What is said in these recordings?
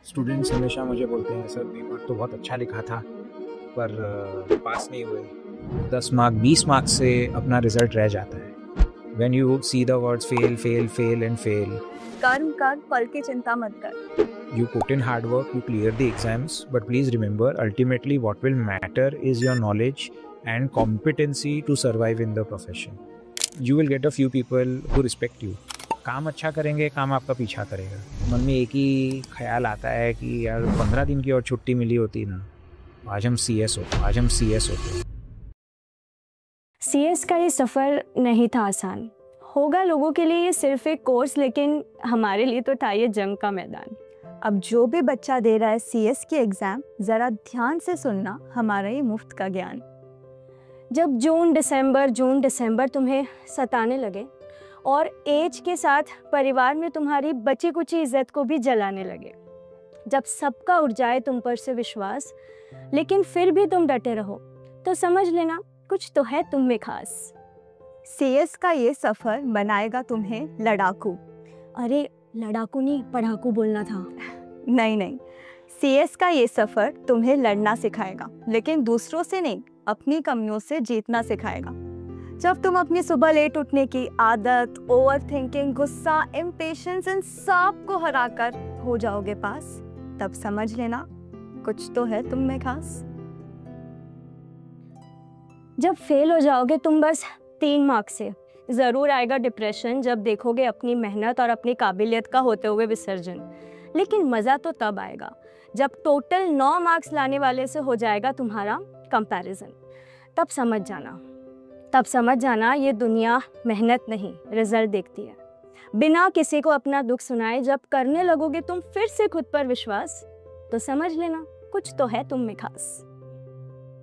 Students हमेशा मुझे बोलते हैं सर पेपर तो बहुत अच्छा लिखा था पर पास नहीं हुए। 10 मार्क 20 मार्क्स से अपना रिजल्ट रह जाता है। When you see the words fail, fail, fail and fail, कर्म कर, फल की चिंता मत कर। you put in hard work, you clear the exams, but please remember, ultimately what will matter is your knowledge and competency to survive in the profession. You will get a few people who respect you. काम अच्छा करेंगे, काम आपका पीछा करेगा। मन में एक ही ख्याल आता है कि यार 15 दिन की और छुट्टी मिली होती ना, आज हम CS होते। CS का ये सफ़र नहीं था आसान। होगा लोगों के लिए ये सिर्फ एक कोर्स, लेकिन हमारे लिए तो था ये जंग का मैदान। अब जो भी बच्चा दे रहा है CS की एग्ज़ाम, ज़रा ध्यान से सुनना हमारा ये मुफ्त का ज्ञान। जब जून दिसंबर तुम्हें सताने लगे और एज के साथ परिवार में तुम्हारी बची कुची इज्जत को भी जलाने लगे, जब सबका उड़ जाए तुम पर से विश्वास लेकिन फिर भी तुम डटे रहो, तो समझ लेना कुछ तो है तुम में खास। CS का ये सफ़र बनाएगा तुम्हें लड़ाकू। अरे लड़ाकू नहीं, पढ़ाकू बोलना था। नहीं, CS का ये सफ़र तुम्हें लड़ना सिखाएगा, लेकिन दूसरों से नहीं, अपनी कमियों से जीतना सिखाएगा। जब तुम अपनी सुबह लेट उठने की आदत, ओवर थिंकिंग, गुस्सा, इम्पेशेंस, इन सब को हराकर हो जाओगे पास, तब समझ लेना कुछ तो है तुम में खास। जब फेल हो जाओगे तुम बस 3 मार्क्स से, ज़रूर आएगा डिप्रेशन जब देखोगे अपनी मेहनत और अपनी काबिलियत का होते हुए विसर्जन। लेकिन मज़ा तो तब आएगा जब टोटल 9 मार्क्स लाने वाले से हो जाएगा तुम्हारा कंपैरिजन। तब समझ जाना ये दुनिया मेहनत नहीं, रिजल्ट देखती है। बिना किसी को अपना दुख सुनाए जब करने लगोगे तुम फिर से खुद पर विश्वास, तो समझ लेना कुछ तो है तुम में खास।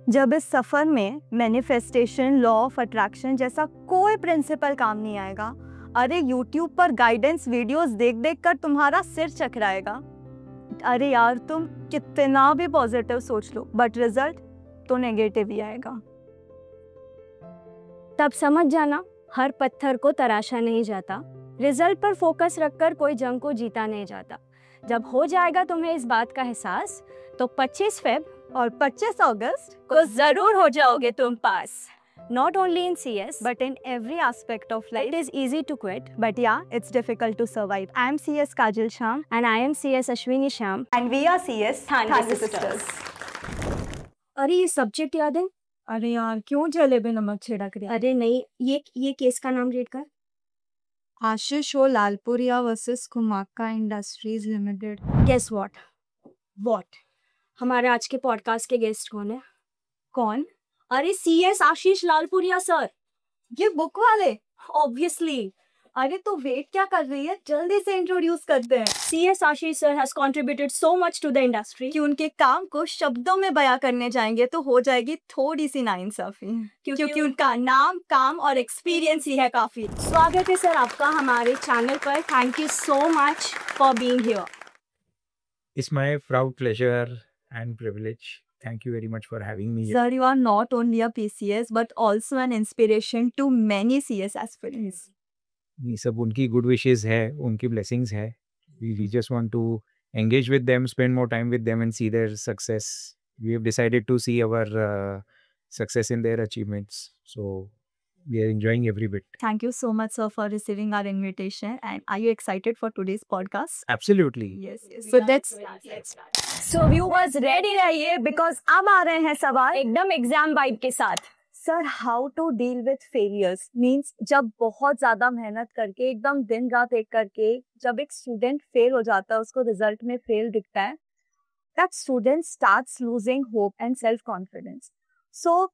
जब इस सफ़र में मैनिफेस्टेशन, लॉ ऑफ अट्रैक्शन जैसा कोई प्रिंसिपल काम नहीं आएगा, अरे YouTube पर गाइडेंस वीडियोस देख कर तुम्हारा सिर चकराएगा। अरे यार तुम कितना भी पॉजिटिव सोच लो, बट रिजल्ट तो नेगेटिव ही आएगा। तब समझ जाना हर पत्थर को तराशा नहीं जाता, रिजल्ट पर फोकस रखकर कोई जंग को जीता नहीं जाता। जब हो जाएगा तुम्हें इस बात का एहसास, तो 25 फेब और 25 अगस्त को जरूर हो जाओगे तुम पास। Not only in CS, but in every aspect of life. It is easy to quit, but yeah, it's difficult to survive. I am CS Kajal Sham. And I am CS Ashwini Sham. And we are CS Thanvi Sisters. अरे ये subject याद है? अरे यार क्यों जलेबी नमक छिड़क रही है? अरे नहीं, ये केस का नाम रीड कर। Ashish O Lalpuria versus Kumaka industries limited. Guess what? हमारे आज के पॉडकास्ट के गेस्ट कौन है? कौन? अरे CS आशीष लालपुरिया सर। ये बुक वाले? ऑब्वियसली। अरे तो वेट क्या कर रही है, जल्दी से इंट्रोड्यूस करते हैं। CS Ashish sir has contributed so much to the industry कि उनके काम को शब्दों में बयां करने जाएंगे तो हो जाएगी थोड़ी सी नाइंसाफी, क्योंकि उनका नाम, काम और एक्सपीरियंस ही है काफी। स्वागत है सर आपका हमारे चैनल पर। Thank you so much for being here. It's my proud pleasure and privilege. Thank you very much for having me here. Sir, you are not only a PCS but also an inspiration to many CS aspirants. ये सब उनकी good wishes है, उनकी blessings है। We just want to engage with them, spend more time with them and see their success. We have decided to see our success in their achievements. So we are enjoying every bit. Thank you so much, sir, for receiving our invitation. And are you excited for today's podcast? Absolutely. Yes. So let's start. So viewers ready रहिए because अब आ रहे हैं सवाल एकदम exam vibe के साथ। Sir, how to deal with failures means जब बहुत ज्यादा मेहनत करके एकदम दिन रात एक करके जब एक स्टूडेंट फेल हो जाता है, उसको रिजल्ट में फेल दिखता है, that student starts losing hope and self confidence. So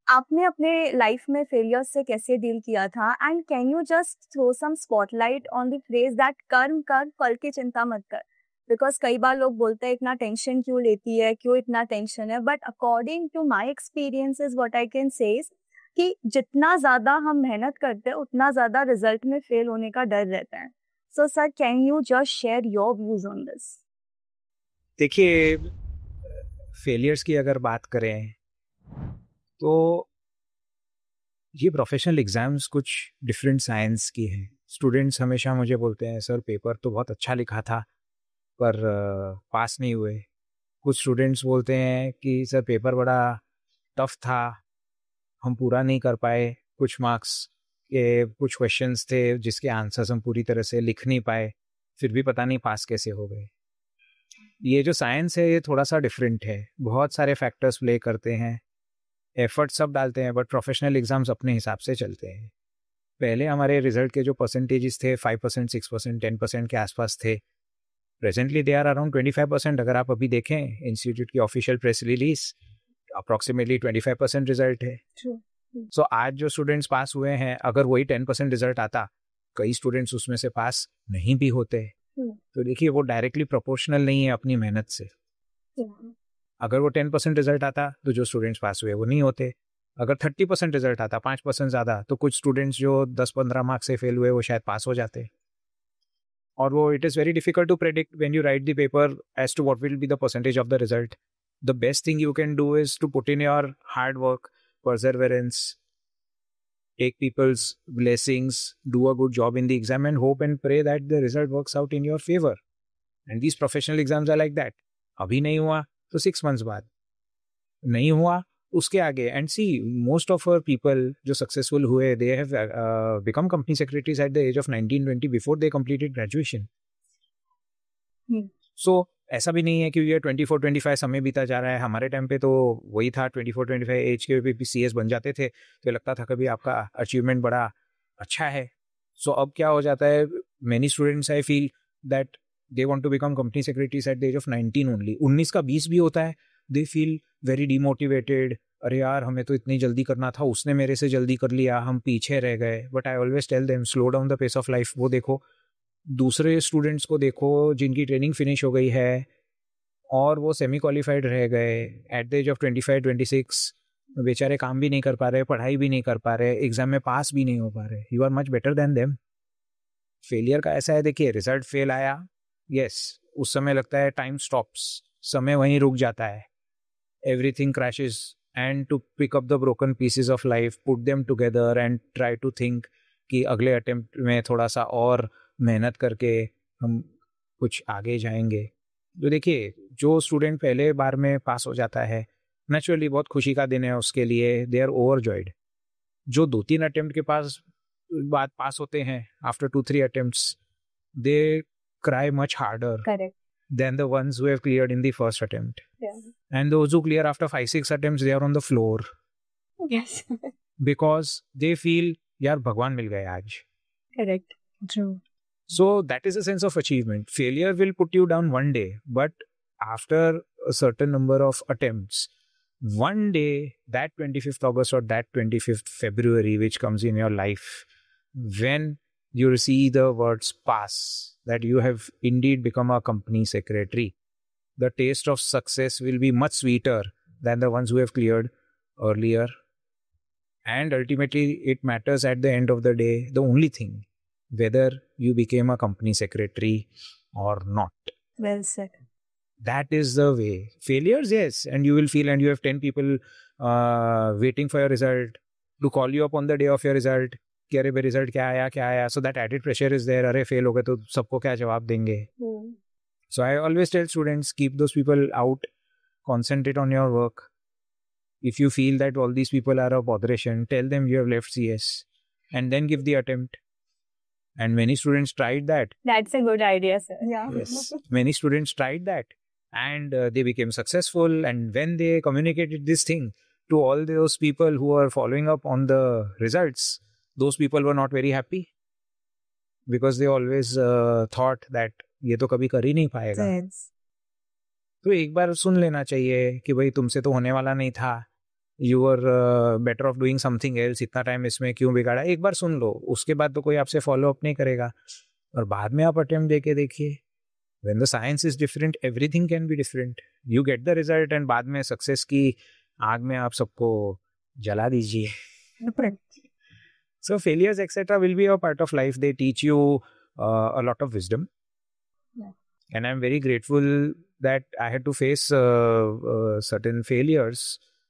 आपने अपने लाइफ में फेलियर से कैसे डील किया था, and can you just throw some spotlight on the phrase that कर्म कर फल की चिंता मत कर? बिकॉज कई बार लोग बोलते हैं इतना टेंशन क्यों लेती है, क्यों इतना टेंशन है, but according to my experiences what I can say कि जितना ज्यादा हम मेहनत करते हैं उतना ज्यादा रिजल्ट में फेल होने का डर रहता है। So sir, can you just share your views on this? देखिए, फेलियर्स की अगर बात करें तो ये प्रोफेशनल एग्जाम्स कुछ डिफरेंट साइंस की हैं। स्टूडेंट्स हमेशा मुझे बोलते हैं सर पेपर तो बहुत अच्छा लिखा था पर पास नहीं हुए। कुछ स्टूडेंट्स बोलते हैं कि सर पेपर बड़ा टफ था, हम पूरा नहीं कर पाए, कुछ मार्क्स के कुछ क्वेश्चंस थे जिसके आंसर्स हम पूरी तरह से लिख नहीं पाए, फिर भी पता नहीं पास कैसे हो गए। ये जो साइंस है ये थोड़ा सा डिफरेंट है, बहुत सारे फैक्टर्स प्ले करते हैं, एफर्ट सब डालते हैं, बट प्रोफेशनल एग्जाम्स अपने हिसाब से चलते हैं। पहले हमारे रिजल्ट के जो परसेंटेजेस थे 5%, 6%, 10% के आसपास थे। Presently they are around 25%। अगर आप अभी देखें इंस्टीट्यूट की official press release, approximately 25% result है। सो आज जो स्टूडेंट्स पास हुए हैं, अगर वही 10% रिजल्ट आता, कई स्टूडेंट्स उसमें से पास नहीं भी होते। तो देखिए वो डायरेक्टली प्रोपोर्शनल नहीं है अपनी मेहनत से। अगर वो 10% रिजल्ट आता तो जो स्टूडेंट्स पास हुए वो नहीं होते। अगर 30% रिजल्ट आता, 5% ज़्यादा, तो कुछ स्टूडेंट्स जो 10-15 मार्क्स से फेल हुए वो शायद पास हो जाते। और वो it is very difficult to predict when you write the paper as to what will be the percentage of the result. The best thing you can do is to put in your hard work, perseverance, take people's blessings, do a good job in the exam and hope and pray that the result works out in your favor. And these professional exams are like that. अभी नहीं हुआ तो 6 months बाद, नहीं हुआ उसके आगे। And see, most of our people जो successful हुए, they have become company secretaries at the age of 19-20 before they completed graduation. So ऐसा भी नहीं है कि ये 24-25 समय बीता जा रहा है। हमारे टाइम पे तो वही था, 24-25 एज के भी CS बन जाते थे तो लगता था कभी आपका अचीवमेंट बड़ा अच्छा है। सो अब क्या हो जाता है, many students I feel that they want to become company secretaries at the age of 19 only. 19 का 20 भी होता है, दे फील वेरी डिमोटिवेटेड। अरे यार हमें तो इतनी जल्दी करना था, उसने मेरे से जल्दी कर लिया, हम पीछे रह गए। But I always tell them slow down the pace of life. वो देखो दूसरे स्टूडेंट्स को देखो जिनकी ट्रेनिंग फिनिश हो गई है और वो सेमी क्वालिफाइड रह गए एट द एज ऑफ 25-26, बेचारे काम भी नहीं कर पा रहे, पढ़ाई भी नहीं कर पा रहे, एग्जाम में पास भी नहीं हो पा रहे। You are much better than them. Failure का ऐसा है, देखिए रिजल्ट फेल आया, यस उस समय लगता है टाइम स्टॉप्स, समय वहीं रुक जाता है, everything crashes and to pick up the broken pieces of life, put them together and try to think कि अगले अटेम्प्ट में थोड़ा सा और मेहनत करके हम कुछ आगे जाएंगे। तो देखिए जो स्टूडेंट पहले बार में पास हो जाता है, नेचुरली बहुत खुशी का दिन है उसके लिए, दे आर ओवरजॉयड। जो 2-3 अटेम्प्ट के बाद पास होते हैं, after 2-3 attempts, they cry much harder than the ones who have cleared in the first attempt. Yeah. And those who clear after 5-6 attempts, they are on the floor. Yes. Because they feel, yaar, Bhagwan mil gaye aaj. Correct. True. So that is a sense of achievement. Failure will put you down one day, but after a certain number of attempts, one day, that 25th August or that 25th February, which comes in your life, when you see the words pass, that you have indeed become a company secretary, the taste of success will be much sweeter than the ones who have cleared earlier. And ultimately, it matters at the end of the day, the only thing, whether you became a company secretary or not. Well said. That is the way. Failures, yes, and you will feel, and you have 10 people waiting for your result, to call you up on the day of your result, कि अरे भाई result क्या आया, so that added pressure is there, अरे fail हो गए तो सबको क्या जवाब देंगे। So I always tell students, keep those people out, concentrate on your work. If you feel that all these people are a botheration, tell them you have left CS and then give the attempt. And many students tried that. That's a good idea, sir. Yeah. Yes, many students tried that and they became successful. And when they communicated this thing to all those people who are following up on the results, those people were not very happy because they always thought that ये तो कभी कर ही नहीं पाएगा। तो एक बार सुन लेना चाहिए कि भाई तुमसे तो होने वाला नहीं था, you are better off doing something else, इतना टाइम इसमें क्यों बिगाड़ा। एक बार सुन लो, उसके बाद तो कोई आपसे फॉलो अप नहीं करेगा, और बाद में आप अटेम्प्ट देके देखिए। When the science is different, everything can be different. You get the result and बाद में सक्सेस की आग में आप सबको जला दीजिए। So failures, etc., will be a part of life. They teach you a lot of wisdom. Yeah. And I'm very grateful that I had to face certain failures.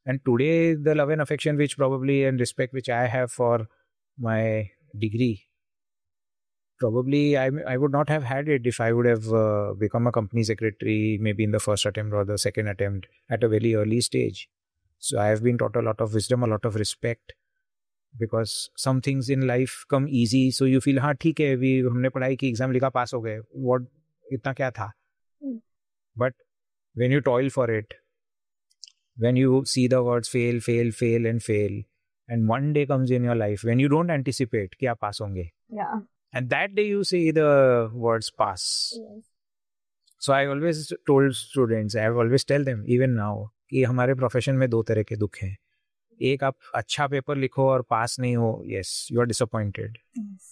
And today, the love and affection which probably and respect which I have for my degree probably I would not have had it if I would have become a company secretary maybe in the first attempt or the second attempt at a very early stage. So I have been taught a lot of wisdom, a lot of respect, because some things in life come easy, so you feel हाँ ठीक है, अभी हमने पढ़ाई की, exam लिखा, पास हो गए, what इतना क्या था. But when you toil for it, when you see the words fail, fail, fail and fail, and one day comes in your life when you don't anticipate कि आप पास होंगे, Yeah. and that day you see the words pass. Yes. So I always told students, I have always tell them even now कि हमारे profession में दो तरह के दुख हैं. एक, आप अच्छा पेपर लिखो और पास नहीं हो, yes, you are disappointed. Yes.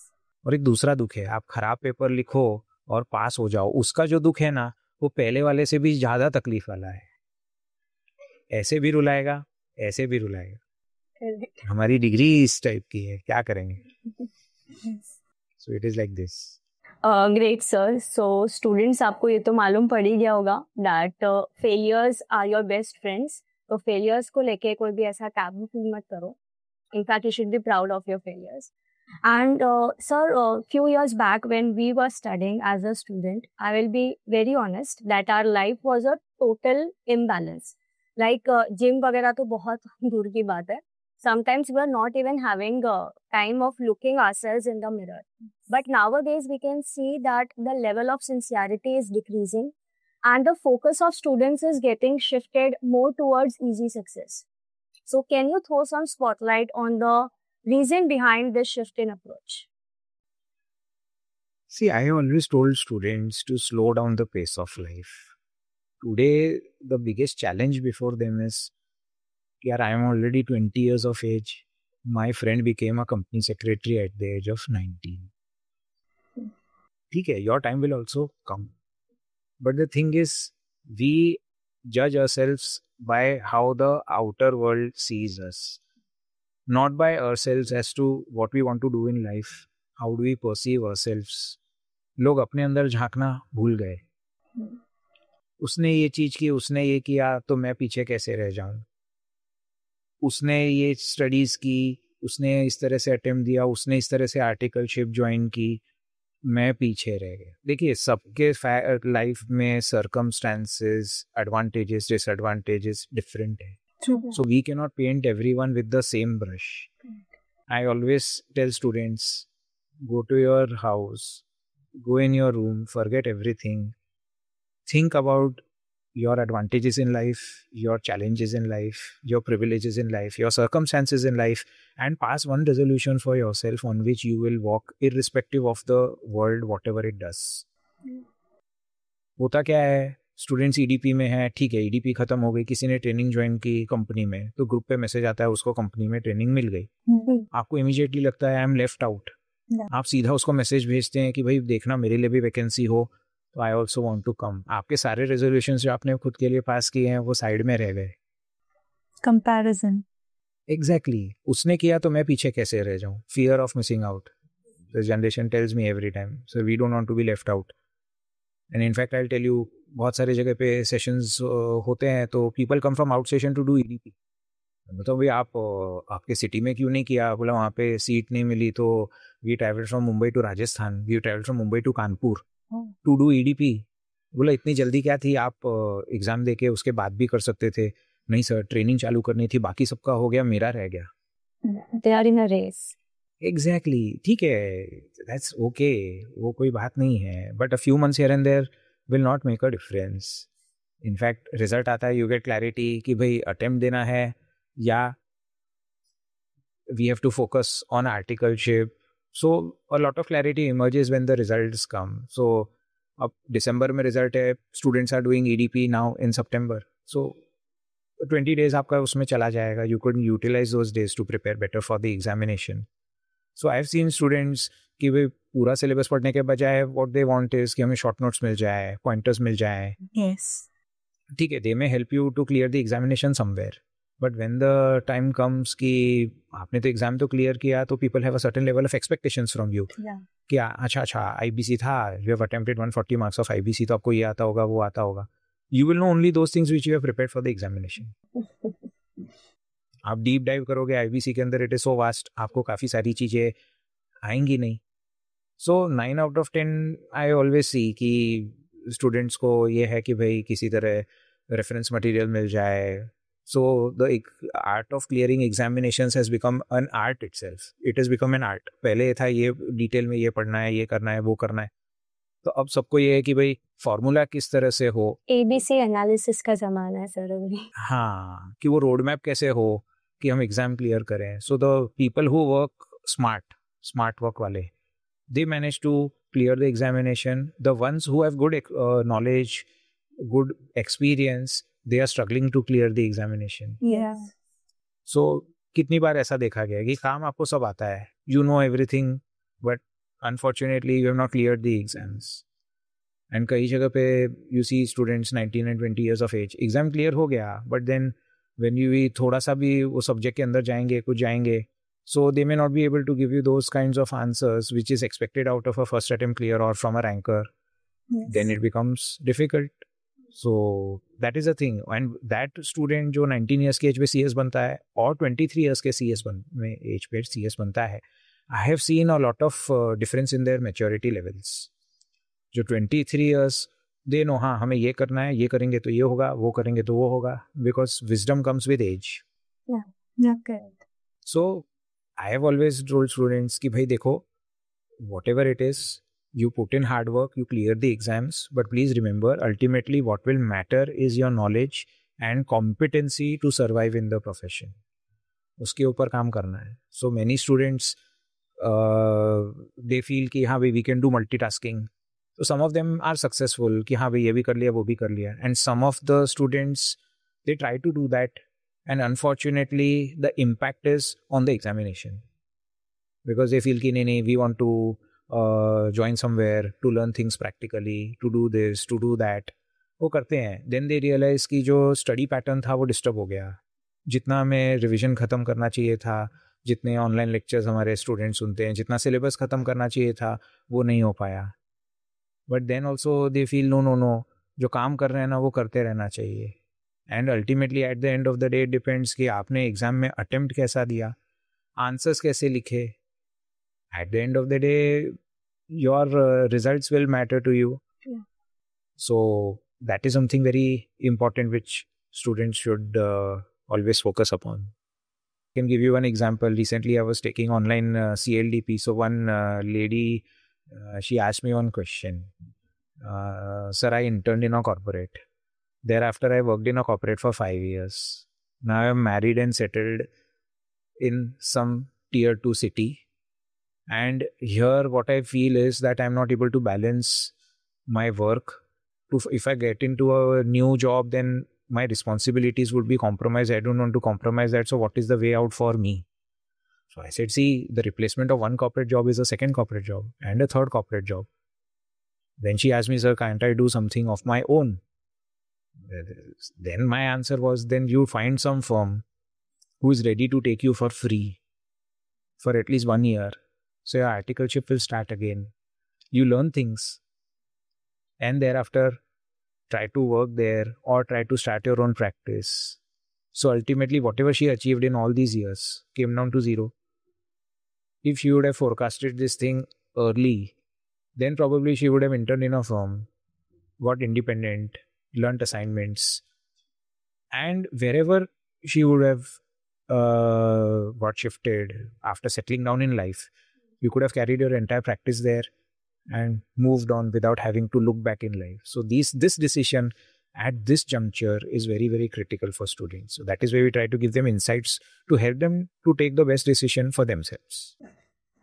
और एक दूसरा दुख है, आप खराब पेपर लिखो और पास हो जाओ. उसका जो दुख है ना, वो पहले वाले से भी ज्यादा तकलीफ वाला है. ऐसे भी रुलाएगा, ऐसे भी रुलाएगा. Correct. हमारी डिग्री इस टाइप की है, क्या करेंगे. So it is like this. Great sir. So students, आपको ये तो मालूम पड़ ही गया होगा that failures are your best friends. तो फेलियर्स को लेके कोई भी ऐसा टैबू फील मत करो. In fact you should be proud of your failures. And sir, few years back when we were studying as a student, I will be very honest that our life was a total imbalance. Like gym वगैरह तो बहुत दूर की बात है. Sometimes we are not even having time of looking ourselves in the mirror. But nowadays we can see that the level of sincerity is decreasing and the focus of students is getting shifted more towards easy success. So can you throw some spotlight on the reason behind this shift in approach? See, I always told students to slow down the pace of life. Today, the biggest challenge before them is, yeah, I am already 20 years of age. My friend became a company secretary at the age of 19. ठीक है, your time will also come. But the thing is, we judge ourselves by how the outer world sees us. Not by ourselves as to what we want to do in life. How do we perceive ourselves? लोग अपने अंदर झांकना भूल गए. उसने ये चीज की, उसने ये किया, तो मैं पीछे कैसे रह जाऊं. उसने ये स्टडीज की, उसने इस तरह से अटेम्प्ट दिया, उसने इस तरह से आर्टिकलशिप ज्वाइन की, मैं पीछे रह गया. देखिए, सबके लाइफ में सर्कमस्टांसेस, एडवांटेजेस, डिसएडवांटेजेस डिफरेंट है. So we cannot paint everyone with the same brush. I always tell students, go to your house, go in your room, forget everything. Think about your advantages in life, your challenges in life, your privileges in life, your circumstances in life, and pass one resolution for yourself on which you will walk irrespective of the world, whatever it does. होता क्या है, students EDP में है, ठीक है, EDP खत्म हो गई, किसी ने ट्रेनिंग ज्वाइन की कंपनी में, तो ग्रुप पे मैसेज आता है उसको कंपनी में ट्रेनिंग मिल गई. आपको इमीडिएटली लगता है आई एम लेफ्ट आउट. आप सीधा उसको मैसेज भेजते हैं कि भाई देखना, मेरे लिए भी वैकेंसी हो, तो I also want to come. आपके सारे रेजोल्यूशंस जो आपने खुद के लिए पास किए हैं वो साइड में रह गए. Comparison. एग्जैक्टली. उसने किया तो मैं पीछे कैसे रह जाऊं. Fear of missing out. The generation tells me every time, so we don't want to be left out. And in fact I will tell you, बहुत सारे जगह पे सेशंस होते हैं तो people come from outstation to do EDP. मतलब भाई आप आपके सिटी में क्यों नहीं किया. बोला वहाँ पे सीट नहीं मिली, तो we travelled from Mumbai to Rajasthan, we travelled from Mumbai to Kanpur to do EDP. बोला इतनी जल्दी क्या थी, आप एग्जाम दे के उसके बाद भी कर सकते थे. नहीं सर, ट्रेनिंग चालू करनी थी, बाकी सबका हो गया, मेरा रह गया. They are in a race. Exactly. ठीक है, दैट्स ओके, वो कोई बात नहीं है. But a few months here and there will not make a difference. In fact, result आता है, you get clarity कि भाई attempt देना है या we have to focus on articleship. So a lot of clarity emerges when the results come. So अब December में result है, students are doing EDP now in September. So 20 days आपका उसमें चला जाएगा. You could utilize those days to prepare better for the examination. So I've seen students कि भाई पूरा सिलेबस पढ़ने के बजाय what they want is कि हमें शॉर्ट नोट्स मिल जाए, पॉइंटर्स मिल जाए. Yes. ठीक है, they may help you to clear the examination somewhere. But when the time comes कि आपने तो एग्जाम तो क्लियर किया, तो people have a certain level of expectations from you. Yeah. कि अच्छा IBC था, you have attempted 140 marks of IBC, तो आपको ये आता होगा, वो आता होगा. You will know only those things which you have prepared for the examination. आप डीप डाइव करोगे IBC के अंदर, इट इज सो वास्ट, आपको काफ़ी सारी चीज़ें आएंगी नहीं. So 9 out of 10 I always see कि students को ये है कि भाई किसी तरह reference material मिल जाए. So the art of clearing examinations has become an art itself. It has become an art. पहले था ये डिटेल में ये पढ़ना है, ये करना है, वो करना है. तो अब सबको ये है कि भाई फॉर्मूला किस तरह से हो, ABC एनालिसिस का जमाना है सर अभी. हाँ, कि वो रोड मैप कैसे हो कि हम एग्जाम क्लियर करें. So the people who work smart work वाले, they manage to clear the examination. The ones who have good knowledge, good experience, they are struggling to clear the examination. Yeah. So कितनी बार ऐसा देखा गया है कि काम आपको सब आता है, you know everything, but unfortunately you have not cleared the exams. And कई जगह पे you see students 19 and 20 years of age, exam clear हो गया, but then when you थोड़ा सा भी वो subject के अंदर जाएंगे, कुछ जाएंगे, so they may not be able to give you those kinds of answers which is expected out of a first attempt clear or from a ranker. Yes. Then it becomes difficult. So that is the thing. And that student जो 19 years के age पे CS बनता है और 23 years के में age पे CS बनता है, I have seen a lot of difference in their maturity levels. जो 23 years, they know हाँ हमें ये करना है, ये करेंगे तो ये होगा, वो करेंगे तो वो होगा, because wisdom comes with age. Yeah, correct. So I have always told students कि भाई देखो, whatever it is, you put in hard work, you clear the exams, but please remember, ultimately what will matter is your knowledge and competency to survive in the profession. उसके ऊपर काम करना है. So many students, they feel कि हाँ भाई we can do multitasking. So some of them are successful कि हाँ भाई ये भी कर लिया, वो भी कर लिया. And some of the students, they try to do that. And unfortunately, the impact is on the examination. Because they feel कि नहीं, we want to join somewhere to learn things practically, to do this, to do that. वो करते हैं. Then they realize कि जो study pattern था वो disturb हो गया. जितना हमें revision ख़त्म करना चाहिए था, जितने online lectures हमारे students सुनते हैं, जितना syllabus ख़त्म करना चाहिए था, वो नहीं हो पाया. But then also they feel no, जो काम कर रहे हैं ना वो करते रहना चाहिए. And ultimately at the end of the day it depends कि आपने एग्जाम में अटेम्प्ट कैसा दिया, आंसर्स कैसे लिखे. At the end of the day your results will matter to you. Yeah. So that is something very important which students should always focus upon. I can give you one example. Recently I was taking online CLDP. So one lady, she asked me one question. Sir, I interned in a corporate. Thereafter, I worked in a corporate for 5 years. Now I'm married and settled in some tier 2 city. And here what I feel is that I'm not able to balance my work. If I get into a new job, then my responsibilities would be compromised. I don't want to compromise that. So what is the way out for me? So I said, see, the replacement of one corporate job is a second corporate job and a third corporate job. Then she asked me, sir, can't I do something of my own? Then my answer was, then you find some firm who is ready to take you for free for at least 1 year. So your articleship will start again. You learn things and thereafter try to work there or try to start your own practice. So ultimately whatever she achieved in all these years came down to zero. If she would have forecasted this thing early, then probably she would have interned in a firm, got independent, learnt assignments, and wherever she would have got shifted after settling down in life, you could have carried your entire practice there and moved on without having to look back in life. So this decision at this juncture is very, very critical for students. So that is why we try to give them insights to help them to take the best decision for themselves.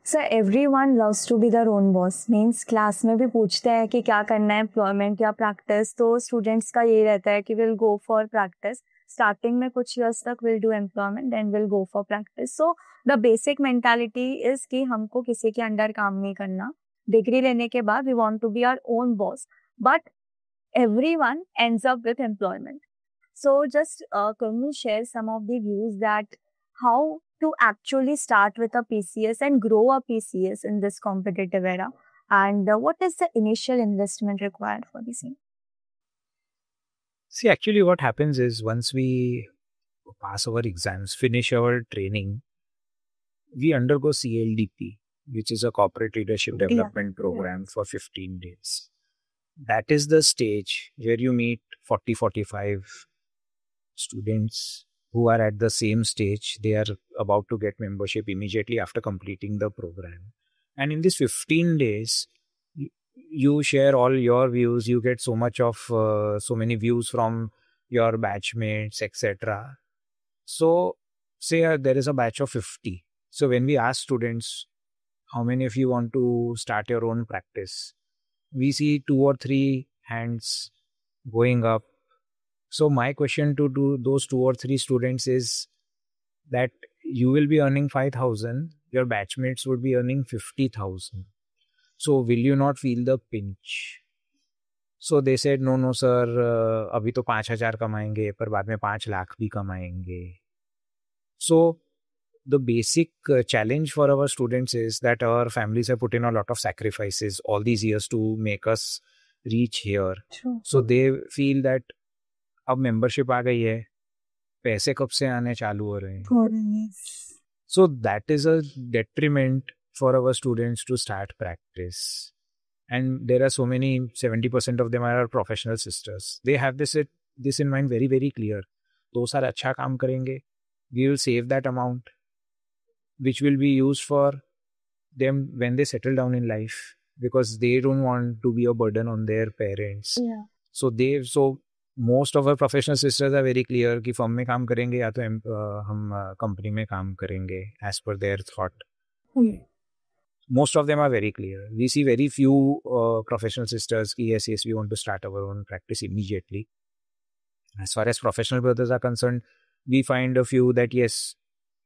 Sir, everyone loves to be their own boss. Means class में भी पूछते हैं कि क्या करना है, employment या practice. तो students का ये रहता है कि we'll go for practice. Starting में कुछ years तक we'll do employment, then we'll go for practice. So the basic mentality is कि हमको किसी के अंडर काम नहीं करना. Degree लेने के बाद we want to be our own boss. But everyone ends up with employment. So just can you share some of the views that how to actually start with a PCS and grow a PCS in this competitive era, and what is the initial investment required for the same? See, actually what happens is once we pass our exams, finish our training, we undergo CLDP. which is a corporate leadership Yeah. development program for 15 days. That is the stage where you meet 40-45 students who are at the same stage. They are about to get membership immediately after completing the program. And in these 15 days, you share all your views. You get so many views from your batchmates, etc. So, say there is a batch of 50. So, when we ask students, how many of you want to start your own practice? We see 2 or 3 hands going up. So, my question to those 2 or 3 students is that you will be earning 5,000, your batchmates would be earning 50,000. So, will you not feel the pinch? So they said, no sir, अभी तो 5,000 कमाएंगे पर बाद में 5 लाख भी कमाएंगे. So the basic challenge for our students is that our families have put in a lot of sacrifices all these years to make us reach here. True. So they feel that अब membership आ गई है, पैसे कब से आने चालू हो रहे हैं. So that is a detriment for our students to start practice. And there are so many, 70% of them are our professional sisters. They have this in mind very, very clear. 2 साल अच्छा काम करेंगे. We will save that amount, which will be used for them when they settle down in life, because they don't want to be a burden on their parents. Yeah. So most of our professional sisters are very clear कि firm में काम करेंगे या तो हम company में काम करेंगे as per their thought. Most of them are very clear. We see very few professional sisters ki yes, we want to start our own practice immediately. As far as professional brothers are concerned, we find a few that yes,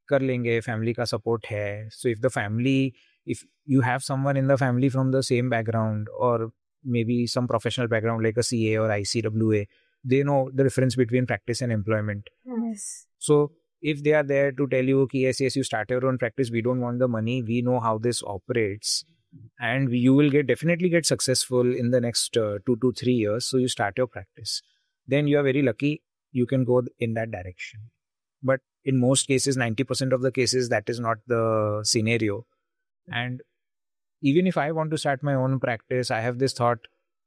kar lenge, family ka support hai. So if you have someone in the family from the same background or maybe some professional background like a CA or ICWA, they know the difference between practice and employment. Yes. So if they are there to tell you ki yes, you start your own practice, we don't want the money, we know how this operates, and you will definitely get successful in the next 2 to 3 years. So you start your practice. Then you are very lucky, you can go in that direction. But in most cases, 90% of the cases, that is not the scenario. And even if I want to start my own practice, I have this thought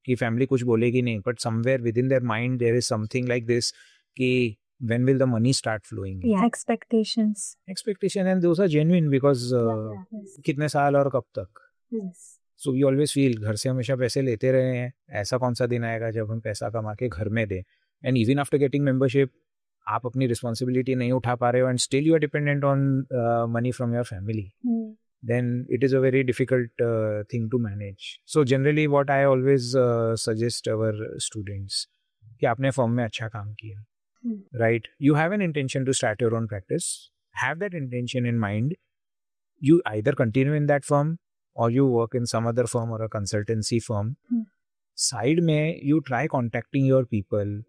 कि family कुछ बोलेगी नहीं, but somewhere within their mind there is something like this कि when will the money start flowing? Yeah. Expectations. And those are genuine because Yes. कितने साल और कब तक? Yes. So we always feel घर से हमेशा पैसे लेते रहे हैं, ऐसा कौन सा दिन आएगा जब हम पैसा कमा के घर में दें. And even after getting membership, आप अपनी responsibility नहीं उठा पा रहे हो and still you are dependent on money from your family. Then it is a very difficult thing to manage. So generally what I always suggest our students कि आपने firm में अच्छा काम किया. Right? You have an intention to start your own practice. Have that intention in mind. You either continue in that firm or you work in some other firm or a consultancy firm. Side mein, you try contacting your people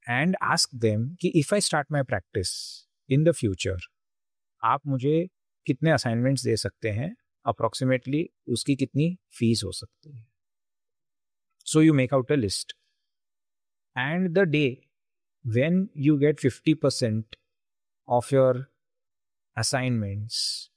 and ask them कि if I start my practice in the future, आप मुझे कितने assignments दे सकते हैं, approximately उसकी कितनी fees हो सकती है. So you make out a list. And the day when you get 50% of your assignments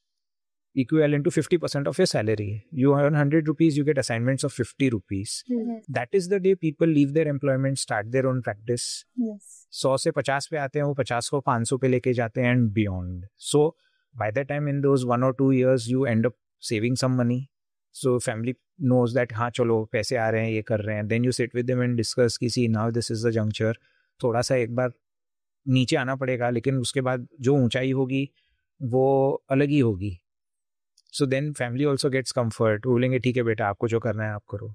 equivalent to 50% of your salary, you earn 100 rupees, you get assignments of 50 rupees. Yes. That is the day people leave their employment, start their own practice. Yes. 100 से 50 पे आते हैं, वो 50 को 500 पे लेके जाते हैं and beyond. So by the time in those 1 or 2 years you end up saving some money. So family knows that हाँ चलो पैसे आ रहे हैं, ये कर रहे हैं. Then you sit with them and discuss कि see now this is the juncture. थोड़ा सा एक बार नीचे आना पड़ेगा, लेकिन उसके बाद जो ऊंचाई होगी वो अलग ही होगी. So then family also gets comfort. बोलेंगे ठीक है बेटा, आपको जो करना है आप करो.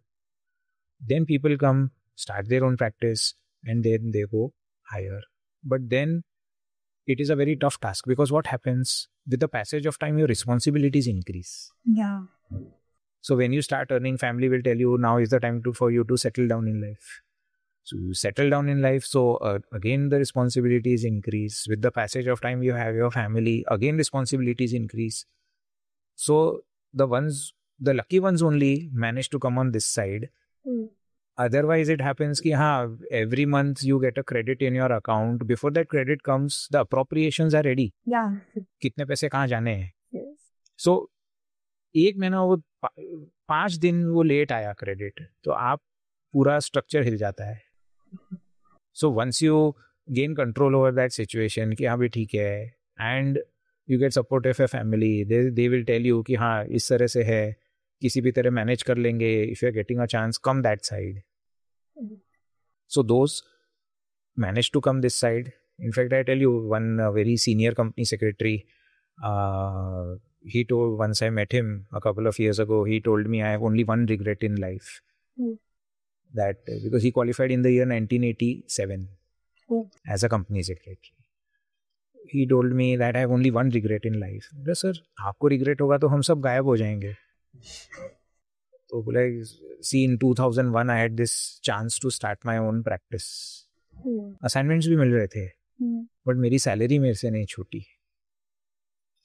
Then people come, start their own practice and then they go higher. But then it is a very tough task because what happens with the passage of time, your responsibilities increase. Yeah. So when you start earning, family will tell you now is the time for you to settle down in life. So you settle down in life. So again, the responsibilities increase. With the passage of time, you have your family. Again, responsibilities increase. So the lucky ones only manage to come on this side. Otherwise, it happens that every month you get a credit in your account. Before that credit comes, the appropriations are ready. Yeah. कितने पैसे कहाँ जाने हैं? Yes. So एक महीना वो 5 दिन वो लेट आया क्रेडिट, तो आप पूरा स्ट्रक्चर हिल जाता है. So once you gain control over that situation कि हाँ भी ठीक है, and you get support of a family, they will tell you कि हाँ इस तरह से है, किसी भी तरह मैनेज कर लेंगे, if you are getting a chance come that side. So those manage to come this side. In fact, I tell you, one very senior company secretary, he told, once I met him a couple of years ago, he told me I have only one regret in life. That because he qualified in the year 1987 as a company secretary. He told me that I have only one regret in life. बोला sir आपको regret होगा तो हम सब गायब हो जाएंगे. तो बोला see in 2001 I had this chance to start my own practice. Assignments भी मिल रहे थे, बट मेरी सैलरी मेरे से नहीं छूटी.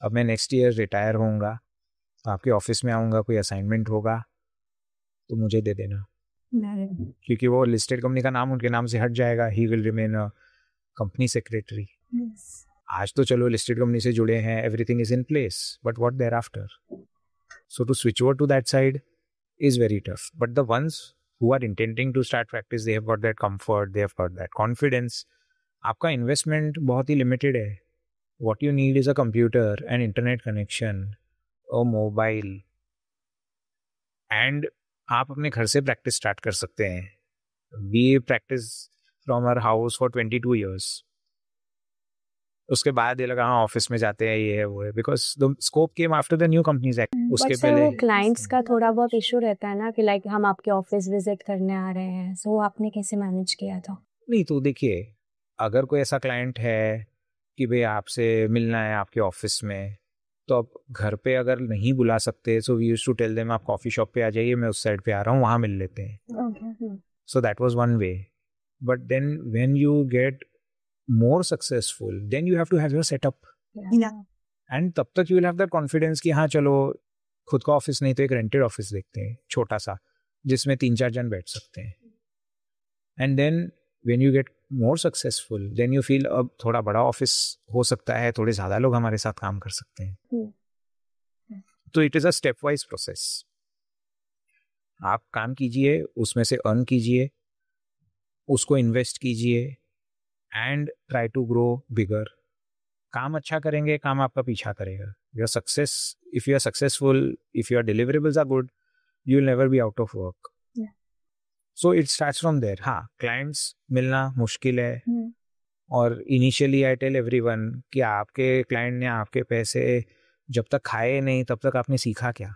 अब मैं नेक्स्ट ईयर रिटायर होऊंगा, तो आपके ऑफिस में आऊँगा, कोई असाइनमेंट होगा तो मुझे दे देना, क्योंकि वो लिस्टेड कंपनी का नाम उनके नाम से हट जाएगा. He will remain a company secretary. आज तो चलो लिस्टेड कंपनी से जुड़े हैं, everything is in place, but what thereafter? So to switch over to that side is very tough. But the ones who are intending to start practice, they have got that comfort, they have got that confidence. आपका investment बहुत ही limited है. What you need is a computer, an internet connection, a mobile, and आप अपने घर से practice start कर सकते हैं. We practice from our house for 22 years. उसके बाद ये लगा हाँ ऑफिस में जाते हैं, ये है वो है, because the scope came after the new companies act. उसके पहले वो क्लाइंट्स का थोड़ा बहुत इशू रहता है ना कि लाइक हम आपके ऑफिस विजिट करने आ रहे हैं, सो आपने कैसे मैनेज किया था? नहीं, तो देखिए, अगर कोई ऐसा क्लाइंट है कि भाई आपसे मिलना है आपके ऑफिस में, तो आप घर पे अगर नहीं बुला सकते, so we used to tell them आप कॉफी शॉप पे आ जाइए, मैं उस साइड पे आ रहा हूँ, वहाँ मिल लेते हैं. So that was one way. But then when you get more successful, then you have to have your setup. And तब तक you will have that confidence कि हाँ चलो खुद का ऑफिस नहीं तो एक रेंटेड ऑफिस देखते हैं छोटा सा, जिसमें 3-4 जन बैठ सकते हैं. And then when you get more successful, then you feel अब थोड़ा बड़ा ऑफिस हो सकता है, थोड़े ज़्यादा लोग हमारे साथ काम कर सकते हैं. तो it is a step wise process. आप काम कीजिए, उसमें से अर्न कीजिए, उसको इन्वेस्ट कीजिए, and try to grow bigger. काम अच्छा करेंगे, काम आपका पीछा करेगा. Your success, if you are successful, if your deliverables are good, you will never be out of work. So it starts from there. हाँ, क्लाइंट्स मिलना मुश्किल है, और इनिशियली आई टेल एवरीवन कि आपके क्लाइंट ने आपके पैसे जब तक खाए नहीं तब तक आपने सीखा क्या?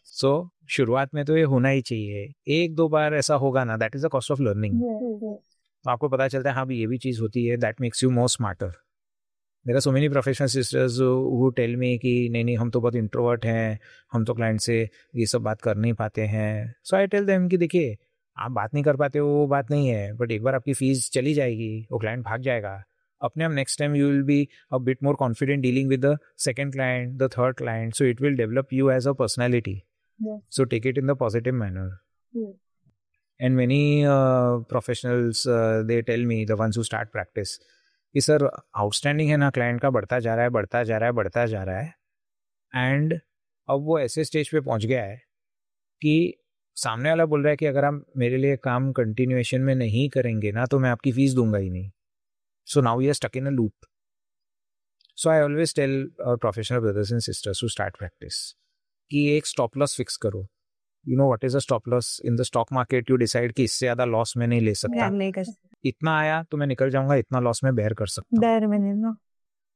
सो शुरुआत में तो ये होना ही चाहिए. 1-2 बार ऐसा होगा ना, that is the cost of learning. तो आपको पता चलता है हाँ भी ये भी चीज़ होती है. That makes you more smarter. There are so many professional sisters who tell me कि नहीं हम तो बहुत इंट्रोवर्ट हैं, हम तो क्लाइंट से ये सब बात कर नहीं पाते हैं. सो आई टेल देम कि देखिए, आप बात नहीं कर पाते हो वो बात नहीं है, बट एक बार आपकी फीस चली जाएगी, वो क्लाइंट भाग जाएगा. अपने आप next time you will be a bit more confident dealing with the second client, the third client. So it will develop you as a personality. So take it in the positive manner. And many professionals, they tell me, the ones who start practice, कि sir outstanding है ना client का, बढ़ता जा रहा है, बढ़ता जा रहा है, बढ़ता जा रहा है. एंड अब वो ऐसे स्टेज पे पहुंच गया है कि सामने वाला बोल रहा है कि अगर आप मेरे लिए काम कंटिन्यूएशन में नहीं करेंगे ना, तो मैं आपकी फीस दूंगा ही नहीं. So now we are stuck in a loop. So I always tell our professional brothers and sisters who start practice कि एक स्टॉप लॉस फिक्स करो. You know what is a stop loss in the stock market? You decide कि इससे ज्यादा loss मैं नहीं ले सकता. नहीं कर सकते. इतना आया तो मैं निकल जाऊंगा, इतना लॉस मैं बेयर कर सकता हूँ. Bare minimum,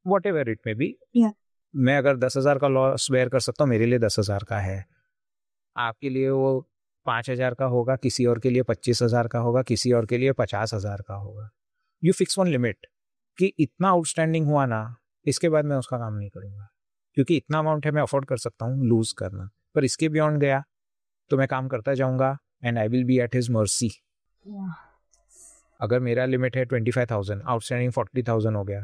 whatever it may be. Yeah. मैं अगर 10,000 का लॉस बेयर कर सकता हूँ, मेरे लिए 10,000 का है. आपके लिए वो 5,000 का होगा, किसी और के लिए 25,000 का होगा, किसी और के लिए 50,000 का होगा. यू फिक्स वन लिमिट कि इतना आउटस्टैंडिंग हुआ ना, इसके बाद मैं उसका काम नहीं करूँगा, क्योंकि इतना अमाउंट है मैं अफोर्ड कर सकता हूँ लूज करना. पर इसके बियॉन्ड गया तो मैं काम करता जाऊंगा, and I will be at his mercy. अगर मेरा लिमिट है 25,000, आउटस्टैंडिंग 40,000 हो गया,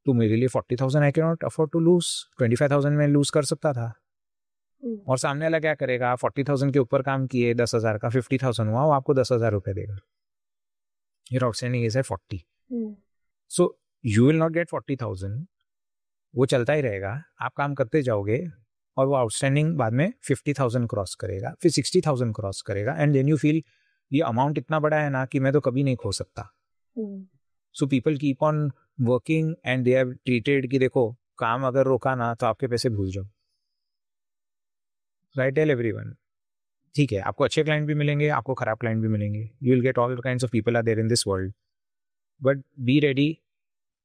तो मेरे लिए 40,000 I can not afford to lose. 25,000 में लूज कर सकता था. और सामने वाला क्या करेगा? 40,000 के ऊपर काम किए, 10,000 का 50,000 हुआ, वो आपको 10,000 रुपये देगा. Your outstanding is at 40. So you will not get 40,000, वो चलता ही रहेगा, आप काम करते जाओगे और वो आउटस्टैंडिंग बाद में 50,000 क्रॉस करेगा, फिर 60,000 क्रॉस करेगा, एंड देन यू फील ये अमाउंट इतना बड़ा है ना कि मैं तो कभी नहीं खो सकता. So people keep on working and they have treated कि देखो काम अगर रोका ना तो आपके पैसे भूल जाओ. Right, tell everyone. ठीक है, आपको अच्छे क्लाइंट भी मिलेंगे, आपको खराब क्लाइंट भी मिलेंगे. You will get all kinds of people are there in this world, but be ready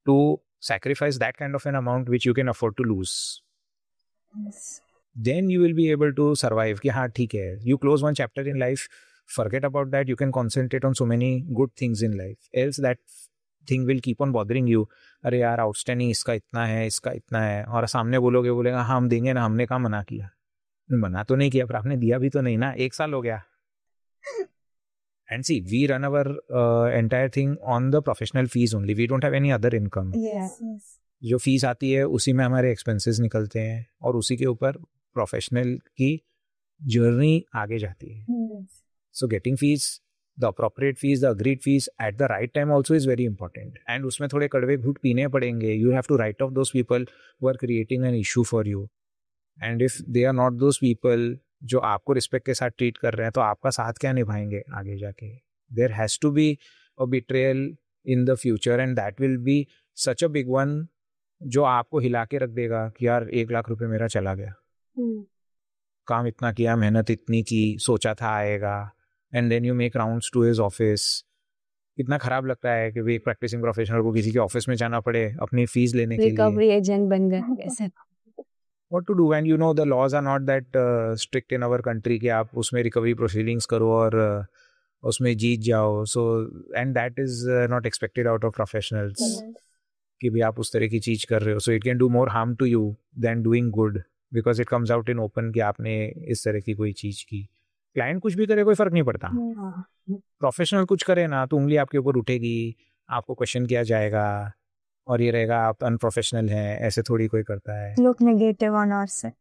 to sacrifice that kind of an amount which you can afford to lose. Then you will be able to survive. कि हाँ ठीक है, you close one chapter in life, forget about that, you can concentrate on so many good things in life. Else that thing will keep on bothering you. अरे यार outstanding इसका इतना है, इसका इतना है, और सामने बोलेगा हाँ हम देंगे ना, हमने कहाँ मना किया. मना तो नहीं किया पर आपने दिया भी तो नहीं ना, 1 साल हो गया. And see, we run our entire thing on the professional fees only. We don't have any other income. Yes. जो फीस आती है उसी में हमारे एक्सपेंसेस निकलते हैं और उसी के ऊपर प्रोफेशनल की जर्नी आगे जाती है. So getting fees, the appropriate fees, the agreed fees at the right time also is very important. And उसमें थोड़े कड़वे घूट पीने पड़ेंगे. You have to write off those people who are creating an issue for you. And if they are not those people जो आपको respect के साथ ट्रीट कर रहे हैं तो आपका साथ क्या निभाएंगे आगे जाके. There has to be a betrayal in the future and that will be such a big one जो आपको हिला के रख देगा कि यार 1 लाख रुपए मेरा चला गया. काम इतना किया, मेहनत इतनी की, सोचा था आएगा, and then you make rounds to his office. कितना खराब लगता है कि भी एक प्रैक्टिसिंग प्रोफेशनल को किसी के ऑफिस में जाना पड़े अपनी फीस लेने के लिए. रिकवरी एजेंट बन गए कैसे. What to do, and you know the laws are not that strict in our country कि आप उसमें recovery proceedings करो और उसमें जीत जाओ. So and that is not expected out of professionals कि भी आप उस तरह की चीज कर रहे हो. So it can do more harm to you than doing good because it comes out in open कि आपने इस तरह की कोई चीज की. क्लाइंट कुछ भी करे कोई फर्क नहीं पड़ता. प्रोफेशनल कुछ करे ना तो उंगली आपके ऊपर उठेगी, आपको क्वेश्चन किया जाएगा और ये रहेगा आप अनप्रोफेशनल हैं. ऐसे थोड़ी कोई करता है. लोग नेगेटिव ऑन आवर सेट.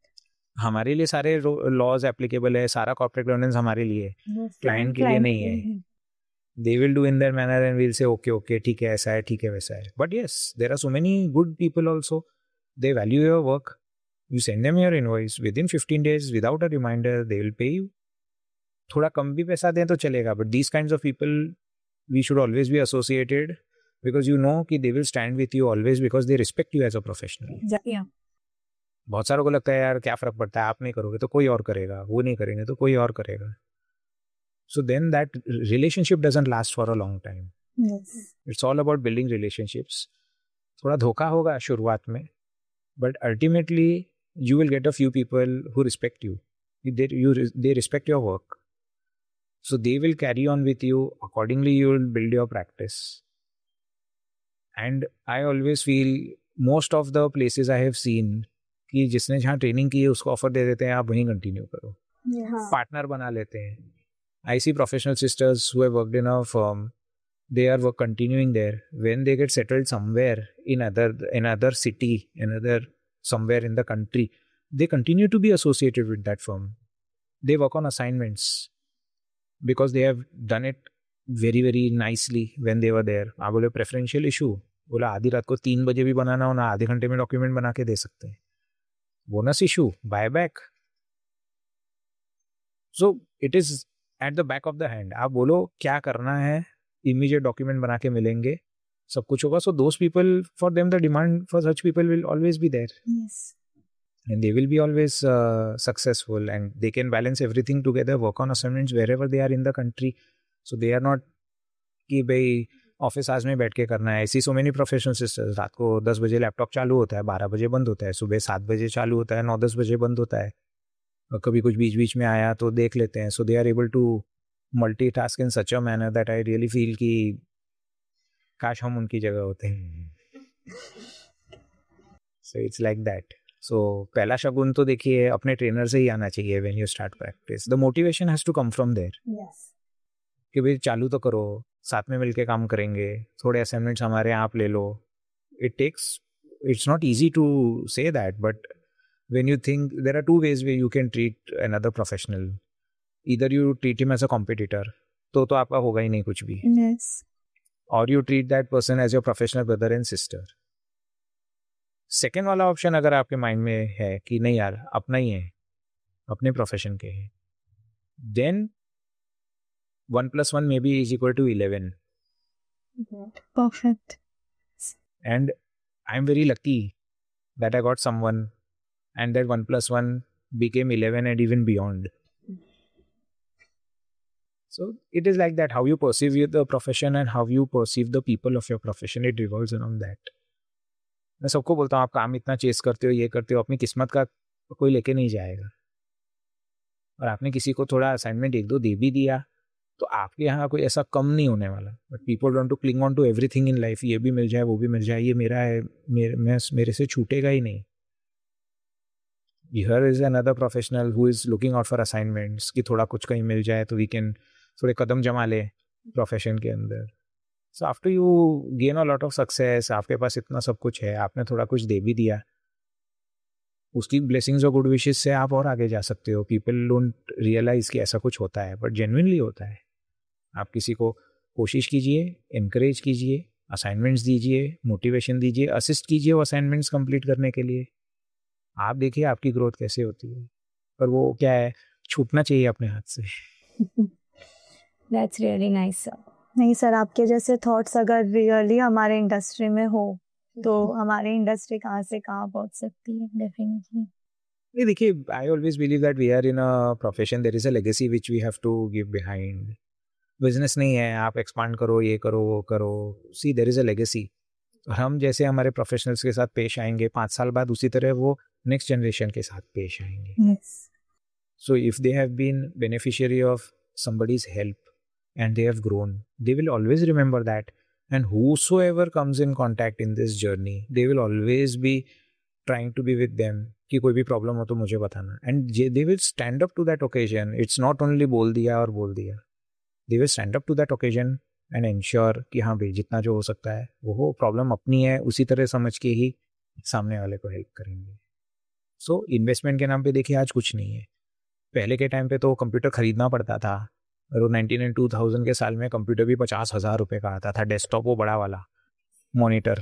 हमारे लिए सारे लॉज एप्लीकेबल है, सारा कॉर्पोरेट गवर्नेंस हमारे लिए, क्लाइंट के लिए नहीं है. They will do in their manner and will say okay ठीक है ऐसा है, ठीक है वैसा है. But yes, there are so many good people also. They value your work. You send them your invoice within 15 days without a reminder, they will pay you. थोड़ा कम भी पैसा दें तो चलेगा, but these kinds of people we should always be associated because you know कि they will stand with you always because they respect you as a professional. Yeah. बहुत सारों को लगता है यार क्या फर्क पड़ता है, आप नहीं करोगे तो कोई और करेगा, वो नहीं करेंगे तो कोई और करेगा. So then that relationship doesn't last for a long time. Yes. It's all about building relationships. थोड़ा धोखा होगा शुरुआत में, but ultimately you will get a few people who respect you. They respect your work. So they will carry on with you. Accordingly, you will build your practice. And I always feel most of the places I have seen कि जिसने जहाँ training की है उसको offer दे देते हैं आप वहीं कंटिन्यू करो. पार्टनर बना लेते हैं. I see professional sisters who have worked in a firm, they are continuing there. When they get settled somewhere in another city, somewhere in the country, they continue to be associated with that firm. They work on assignments because they have done it very very nicely when they were there. आप बोले preferential issue, बोला आधी रात को 3 बजे भी बनाना हो ना, आधे घंटे में डॉक्यूमेंट बना के दे सकते हैं. Bonus issue, buy back. So it is at the back of the hand. आप बोलो क्या करना है, इमीडिएट डॉक्यूमेंट बना के मिलेंगे, सब कुछ होगा. So those people, for them the demand for such people will always be there. And they will be always successful and they can balance everything together, work on assignments wherever they are in the country. So they are not कि भाई office आज में बैठ के करना है. ऐसी so many professional sisters, रात को 10 बजे लैपटॉप चालू होता है, 12 बजे बंद होता है, सुबह 7 बजे चालू होता है, 9-10 बजे बंद होता है, और कभी कुछ बीच बीच में आया तो देख लेते हैं. So they are able to multitask in such a manner that I really feel कि काश हम उनकी जगह होते हैं. So it's like that. So पहला शगुन तो देखिए अपने ट्रेनर से ही आना चाहिए. when you start practice, the motivation has to come from there. Yes. कि भाई चालू तो करो, साथ में मिलके काम करेंगे, थोड़े असाइनमेंट्स हमारे आप ले लो. It's not easy to say that, but when you think, there are 2 ways where you can treat another professional. Either you treat him as a competitor, तो आपका होगा ही नहीं कुछ भी. Yes. Or you treat that person as your professional brother and sister. Second वाला option अगर आपके mind में है कि नहीं यार अपना ही है, अपने प्रोफेशन के है, then 1+1 maybe is equal to 11. Perfect. And I'm very lucky that I got someone and that 1+1 became 11 and even beyond. So it is like that, how you perceive the profession and how you perceive the people of your profession, it revolves around that. मैं सबको बोलता हूँ आप काम इतना chess करते हो, ये करते हो, अपनी किस्मत का कोई लेके नहीं जाएगा। और आपने किसी को थोड़ा असाइनमेंट एक दो दे भी दिया तो आपके यहाँ कोई ऐसा कम नहीं होने वाला। But people want to cling on to everything in life, ये भी मिल जाए वो भी मिल जाए, ये मेरा है, मेरे से छूटेगा ही नहीं। Here is another professional who is looking out for assignments कि थोड़ा कुछ कहीं मिल जाए तो we can थोड़े कदम जमा ले प्रोफेशन के अंदर। So after you gain a lot of success, आपके पास इतना सब कुछ है, आपने थोड़ा कुछ दे भी दिया, उसकी ब्लेसिंग्स और गुड विशेस से आप और आगे जा सकते हो। पीपल डोंट रियलाइज कि ऐसा कुछ होता है, बट जेन्युइनली होता है। आप किसी को कोशिश कीजिए, इनकरेज कीजिए, असाइनमेंट्स दीजिए, मोटिवेशन दीजिए, असिस्ट कीजिए वो असाइनमेंट्स कंप्लीट करने के लिए। आप देखिए आपकी ग्रोथ कैसे होती है। पर वो क्या है, छूटना चाहिए अपने हाथ से। That's really nice sir. नहीं सर, आपके जैसे थॉट्स अगर रियली हमारे इंडस्ट्री में हो तो हमारी इंडस्ट्री कहाँ से कहाँ पहुँच सकती है। डेफिनेटली। नहीं देखिए, I always believe that we are in a profession, there is a legacy which we have to give behind. Business नहीं है आप एक्सपांड करो, ये करो वो करो। See there is a legacy. और हम जैसे हमारे प्रोफेशनल्स के साथ पेश आएंगे 5 साल बाद, उसी तरह वो नेक्स्ट जनरेशन के साथ पेश आएंगे। So if they have been beneficiary of somebody's help and they have grown, they will always remember that, and whosoever comes in contact in this journey, they will always be trying to be with them कि कोई भी problem हो तो मुझे बताना, and they will stand up to that occasion. It's not only बोल दिया और बोल दिया, they will stand up to that occasion and ensure कि हाँ भाई जितना जो हो सकता है वो हो, प्रॉब्लम अपनी है उसी तरह समझ के ही सामने वाले को हेल्प करेंगे। सो इन्वेस्टमेंट के नाम पे देखिए आज कुछ नहीं है। पहले के टाइम पे तो कंप्यूटर खरीदना पड़ता था, और वो 1920 के साल में कंप्यूटर भी 50,000 रुपये का आता था, डेस्कटॉप वो बड़ा वाला मॉनिटर।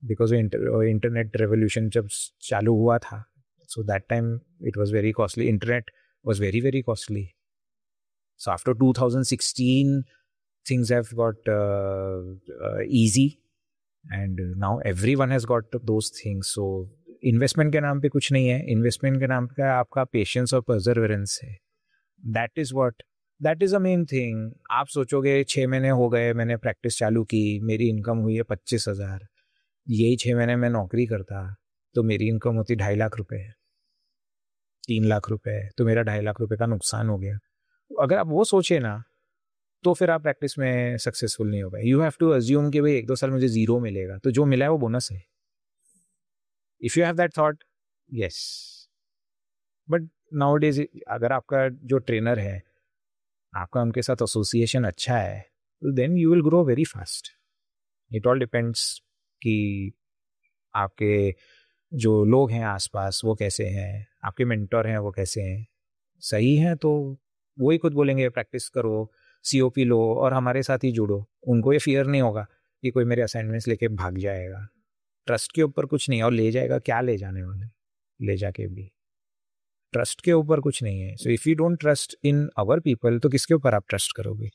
बिकॉज इंटरनेट रेवोल्यूशन जब चालू हुआ था, so that time it was very costly, internet was very very costly. So after 2016 things have got easy and now everyone has got those things. So investment के नाम पे कुछ नहीं है, इन्वेस्टमेंट के नाम पे आपका पेशेंस और परजर्वेरेंस है। That is a main thing. आप सोचोगे 6 महीने हो गए मैंने प्रैक्टिस चालू की, मेरी इनकम हुई है 25,000, यही 6 महीने मैं नौकरी करता तो मेरी इनकम होती 2.5 लाख रुपए, 3 लाख रुपए, तो मेरा 2.5 लाख रुपए का नुकसान हो गया। अगर आप वो सोचे ना तो फिर आप प्रैक्टिस में सक्सेसफुल नहीं हो पाए। यू हैव टू अज्यूम कि भाई 1-2 साल मुझे 0 मिलेगा, तो जो मिला है वो बोनस है। If you have that thought, yes. But nowadays, अगर आपका जो ट्रेनर है, आपका उनके साथ एसोसिएशन अच्छा है, then you will grow very fast. It all depends कि आपके जो लोग हैं आसपास वो कैसे हैं, आपके मेंटर हैं वो कैसे हैं। सही हैं तो वही खुद बोलेंगे प्रैक्टिस करो, COP लो और हमारे साथ ही जुड़ो। उनको ये फियर नहीं होगा कि कोई मेरे असाइनमेंट्स लेके भाग जाएगा। ट्रस्ट के ऊपर कुछ नहीं है, और ले जाएगा क्या ले जाने वाले, ले जाके भी ट्रस्ट के ऊपर कुछ नहीं है। So if you don't trust in our people तो किसके ऊपर आप ट्रस्ट करोगे?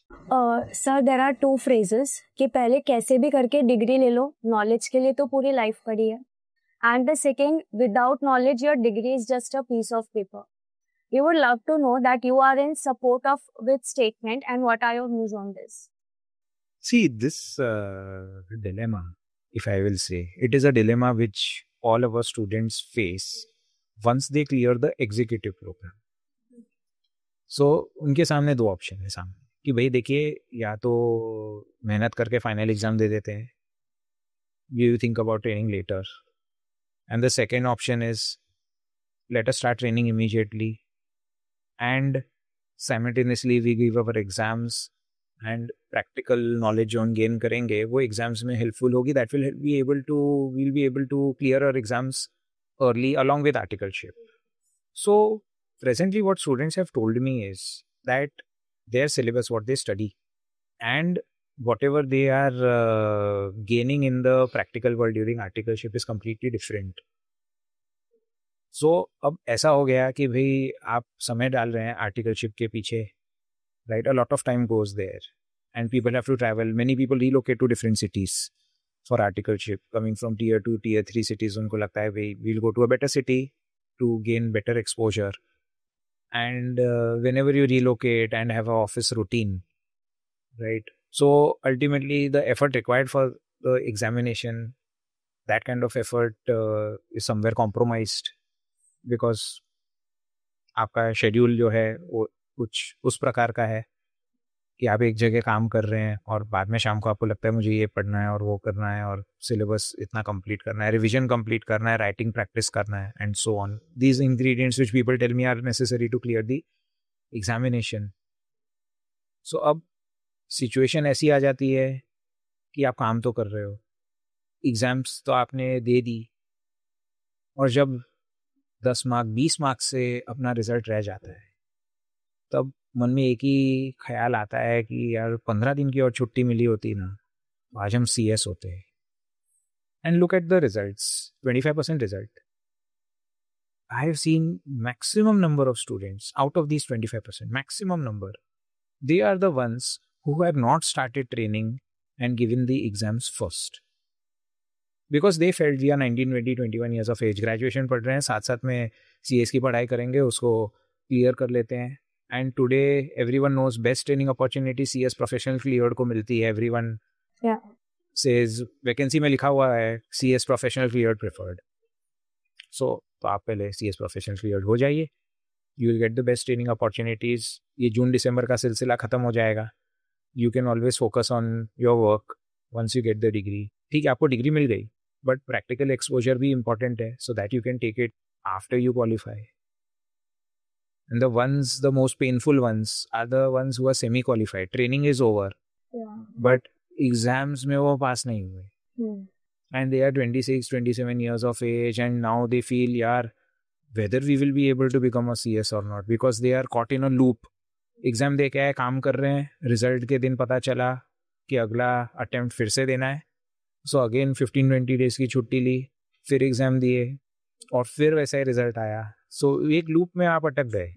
सर देयर आर 2 phrases कि पहले कैसे भी करके डिग्री ले लो, नॉलेज के लिए तो पूरी लाइफ पड़ी है, and the second, without knowledge your degree is just a piece of paper. We would love to know that you are in support of which statement and what are your views on this? See, this dilemma, if I will say, it is a dilemma which all of our students face once they clear the executive program. So, उनके सामने 2 option है सामने कि भाई देखिए, या तो मेहनत करके फाइनल एग्जाम दे देते हैं, you think about training later, and the second option is let us start training immediately and simultaneously we give our exams and practical knowledge on gain करेंगे, वो exams में helpful होगी। that will we'll be able to clear our exams early along with articleship. So presently what students have told me is that their syllabus, what they study, and whatever they are gaining in the practical world during articleship is completely different. So अब ऐसा हो गया कि भाई आप समय डाल रहे हैं आर्टिकलशिप के पीछे, right? A lot of time goes there and people have to travel. Many people relocate to different cities for articleship. Coming from tier 2, tier 3 cities, उनको लगता है भाई we'll go to a better city to gain better exposure. And whenever you relocate and have an office routine, right? So ultimately the effort required for the examination, that kind of effort is somewhere compromised because आपका schedule जो है वो कुछ उस प्रकार का है कि आप एक जगह काम कर रहे हैं और बाद में शाम को आपको लगता है मुझे ये पढ़ना है और वो करना है और सिलेबस इतना कंप्लीट करना है, रिवीजन कंप्लीट करना है, राइटिंग प्रैक्टिस करना है and so on. These ingredients which people tell me are necessary to clear the examination. So अब सिचुएशन ऐसी आ जाती है कि आप काम तो कर रहे हो, एग्जाम्स तो आपने दे दी, और जब 10 मार्क 20 मार्क्स से अपना रिजल्ट रह जाता है तब मन में एक ही ख्याल आता है कि यार 15 दिन की और छुट्टी मिली होती ना तो आज हम CS होते. And look at the results, 25% result. I have seen maximum number of students out of this 25%, maximum number, they are the ones who have not started training and given the exams first. Because they felt we are 19, 20, 21 years of age, graduation पढ़ रहे हैं, साथ साथ में CS की पढ़ाई करेंगे, उसको क्लियर कर लेते हैं. And today everyone knows best training opportunity CS professional cleared को मिलती है. Everyone says vacancy में लिखा हुआ है CS professional cleared preferred. So तो आप पहले CS professional cleared हो जाइए. You will get the best training opportunities. ये जून दिसंबर का सिलसिला खत्म हो जाएगा. You can always focus on your work once you get the degree. ठीक है, आपको डिग्री मिल गई, but practical exposure भी important है so that you can take it after you qualify. And the most painful ones are the ones who are semi-qualified. Training is over, but exams में वो pass नहीं हुए. And they are 26, 27 years of age and now they feel यार whether we will be able to become a CS or not because they are caught in a loop. Exam दे के आए, काम कर रहे हैं, रिजल्ट के दिन पता चला कि अगला अटेम्प्ट फिर से देना है. सो अगेन 15-20 डेज की छुट्टी ली, फिर एग्जाम दिए और फिर वैसा ही रिजल्ट आया. सो एक लूप में आप अटक गए,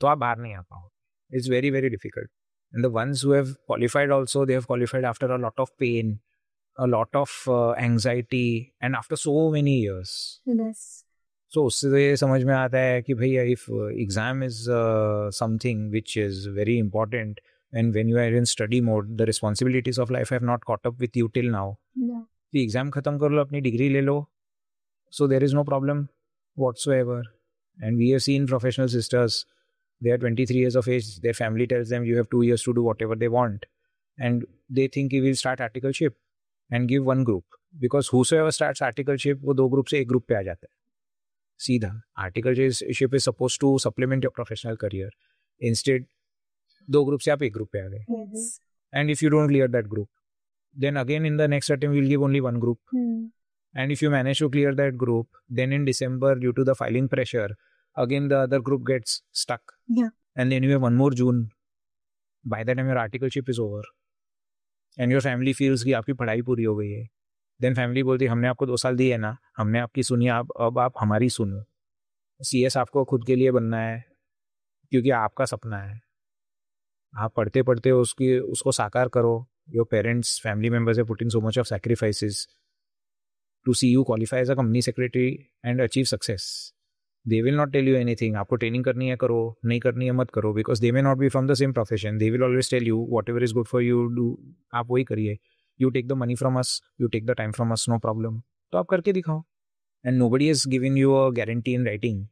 तो आप बाहर नहीं आ पाओ. It's very very difficult. And the ones who have qualified also, they have qualified after a lot of pain, a lot of anxiety and after so many years. Yes. So उससे ये समझ में आता है कि भैया if exam is something which is very important and when you are in study mode, the responsibilities of life have not caught up with you till now. Yeah. तो exam खत्म कर लो, अपनी डिग्री ले लो, so there is no problem whatsoever. And we have seen professional sisters, they are 23 years of age, their family tells them you have 2 years to do whatever they want, and they think you will start articleship and give one group because whosoever starts articleship वो 2 group से 1 group पे आ जाता है सीधा. Articleship is suppose to supplement your professional career. Instead 2 group से आप 1 group पे आ गए. And if you don't clear that group, then again in the next attempt we'll give only 1 group. And if you manage to clear that group, then in December due to the filing pressure, again the other group gets stuck. Yeah. And then you have 1 more June. By the time your articleship is over and your family feels कि आपकी पढ़ाई पूरी हो गई है, then family बोलती हमने आपको 2 साल दिए है ना, हमने आपकी सुनी, अब आप हमारी सुनो. CS आपको खुद के लिए बनना है क्योंकि आपका सपना है. आप पढ़ते पढ़ते उसको साकार करो. Your parents, family members have put in so much of sacrifices to see you qualify as a company secretary and achieve success. They will not tell you anything. आपको ट्रेनिंग करनी है करो, नहीं करनी है मत करो, because they may not be from the same profession. They will always tell you whatever is good for you, do. आप वही करिए. You take the money from us, you take the time from us, no problem. तो आप करके दिखाओ. And nobody has given you a guarantee in writing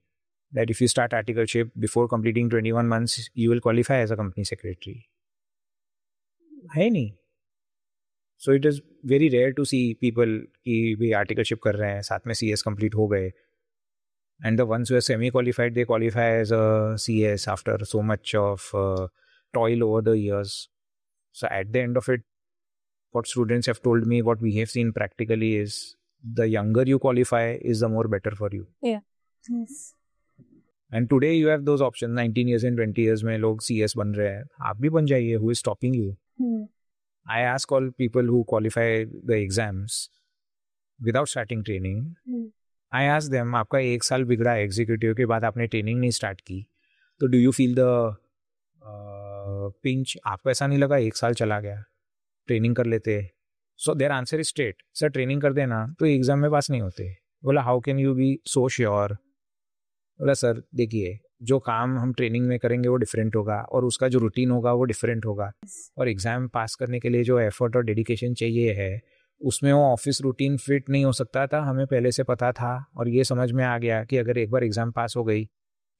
that if you start articleship before completing 21 months, you will qualify as a company secretary. है नहीं. So it is very rare to see people कि भी articleship कर रहे हैं, साथ में CS complete हो गए. And the ones who are semi-qualified, they qualify as a CS after so much of toil over the years. So at the end of it, what students have told me, what we have seen practically is the younger you qualify is the more better for you. Yeah. Yes. And today you have those options. 19 years and 20 years में लोग CS बन रहे हैं. आप भी बन जाइए. Who is stopping you? I ask all people who qualify the exams without starting training. I ask them, आपका 1 साल बिगड़ा एग्जीक्यूटिव के बाद आपने ट्रेनिंग नहीं स्टार्ट की, तो do you feel the pinch? आपको ऐसा नहीं लगा 1 साल चला गया, ट्रेनिंग कर लेते? So their answer is straight, sir training कर देना तो एग्जाम में पास नहीं होते. बोला how can you be so sure? बोला सर देखिए, जो काम हम ट्रेनिंग में करेंगे वो डिफरेंट होगा और उसका जो रूटीन होगा वो डिफरेंट होगा, और एग्ज़ाम पास करने के लिए जो एफर्ट और डेडिकेशन चाहिए है उसमें वो ऑफिस रूटीन फिट नहीं हो सकता था. हमें पहले से पता था और ये समझ में आ गया कि अगर एक बार एग्ज़ाम पास हो गई,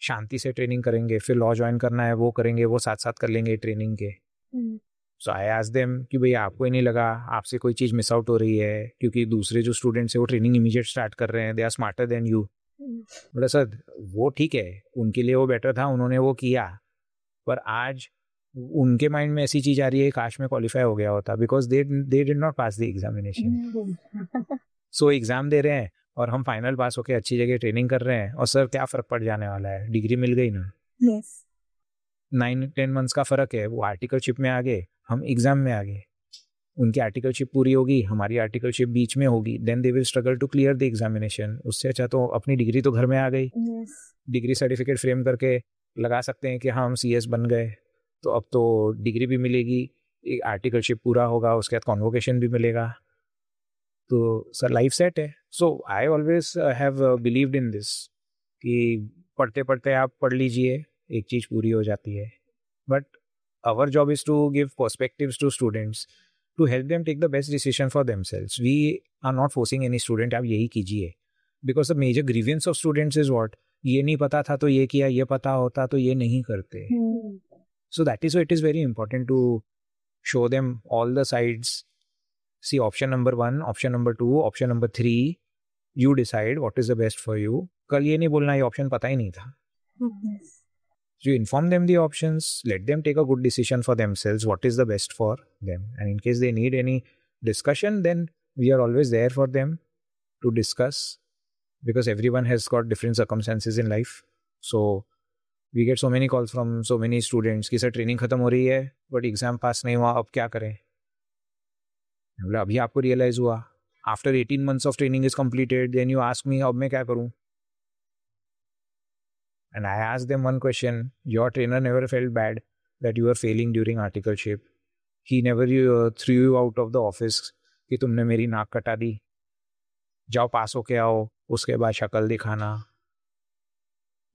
शांति से ट्रेनिंग करेंगे, फिर लॉ ज्वाइन करना है वो करेंगे, वो साथ साथ कर लेंगे ट्रेनिंग के. सो आई आस्क्ड देम कि भैया आपको ही नहीं लगा आपसे कोई चीज़ मिस आउट हो रही है, क्योंकि दूसरे जो स्टूडेंट्स हैं वो ट्रेनिंग इमीडिएट स्टार्ट कर रहे हैं, they are smarter than you. बोला सर वो ठीक है, उनके लिए वो बेटर था, उन्होंने वो किया, पर आज उनके माइंड में ऐसी चीज़ आ रही है काश में क्वालिफाई हो गया होता, because they did not pass the examination. So exam दे रहे हैं और हम फाइनल पास होकर अच्छी जगह ट्रेनिंग कर रहे हैं, और सर क्या फ़र्क पड़ जाने वाला है, डिग्री मिल गई ना. 9-10 मंथ्स का फ़र्क है, वो आर्टिकलशिप में आ गए, हम एग्ज़ाम में आ गए. उनकी आर्टिकलशिप पूरी होगी, हमारी आर्टिकलशिप बीच में होगी, then they will struggle to clear the examination. उससे अच्छा तो अपनी डिग्री तो घर में आ गई. डिग्री सर्टिफिकेट फ्रेम करके लगा सकते हैं कि हाँ हम CS बन गए, तो अब तो डिग्री भी मिलेगी, एक आर्टिकलशिप पूरा होगा, उसके बाद कॉन्वोकेशन भी मिलेगा, तो सर लाइफ सेट है. So I always have believed in this कि पढ़ते पढ़ते आप पढ़ लीजिए, एक चीज़ पूरी हो जाती है. But our job is to give perspectives to students, to help them take the best decision for themselves. We are not forcing any student आप यही कीजिए, because the major grievance of students is what, ये नहीं पता था तो ये किया, ये पता होता तो ये नहीं करते. So that is why it is very important to show them all the sides. See option number 1, option number 2, option number 3, you decide what is the best for you. कल ये नहीं बोलना ये ऑप्शन पता ही नहीं था. So you inform them the options, let them take a good decision for themselves, what is the best for them. And in case they need any discussion, then we are always there for them to discuss, because everyone has got different circumstances in life. So we get so many calls from so many students कि sir training खत्म हो रही है but exam पास नहीं हुआ, अब क्या करें. बोला अभी आपको रियलाइज हुआ, after 18 months of training is completed, then you ask me अब मैं क्या करूँ. And I asked them one question, your trainer never felt bad that you were failing during articleship. He never threw you out of the office कि तुमने मेरी नाक कटा दी, जाओ पास होके आओ, उसके बाद शक्ल दिखाना.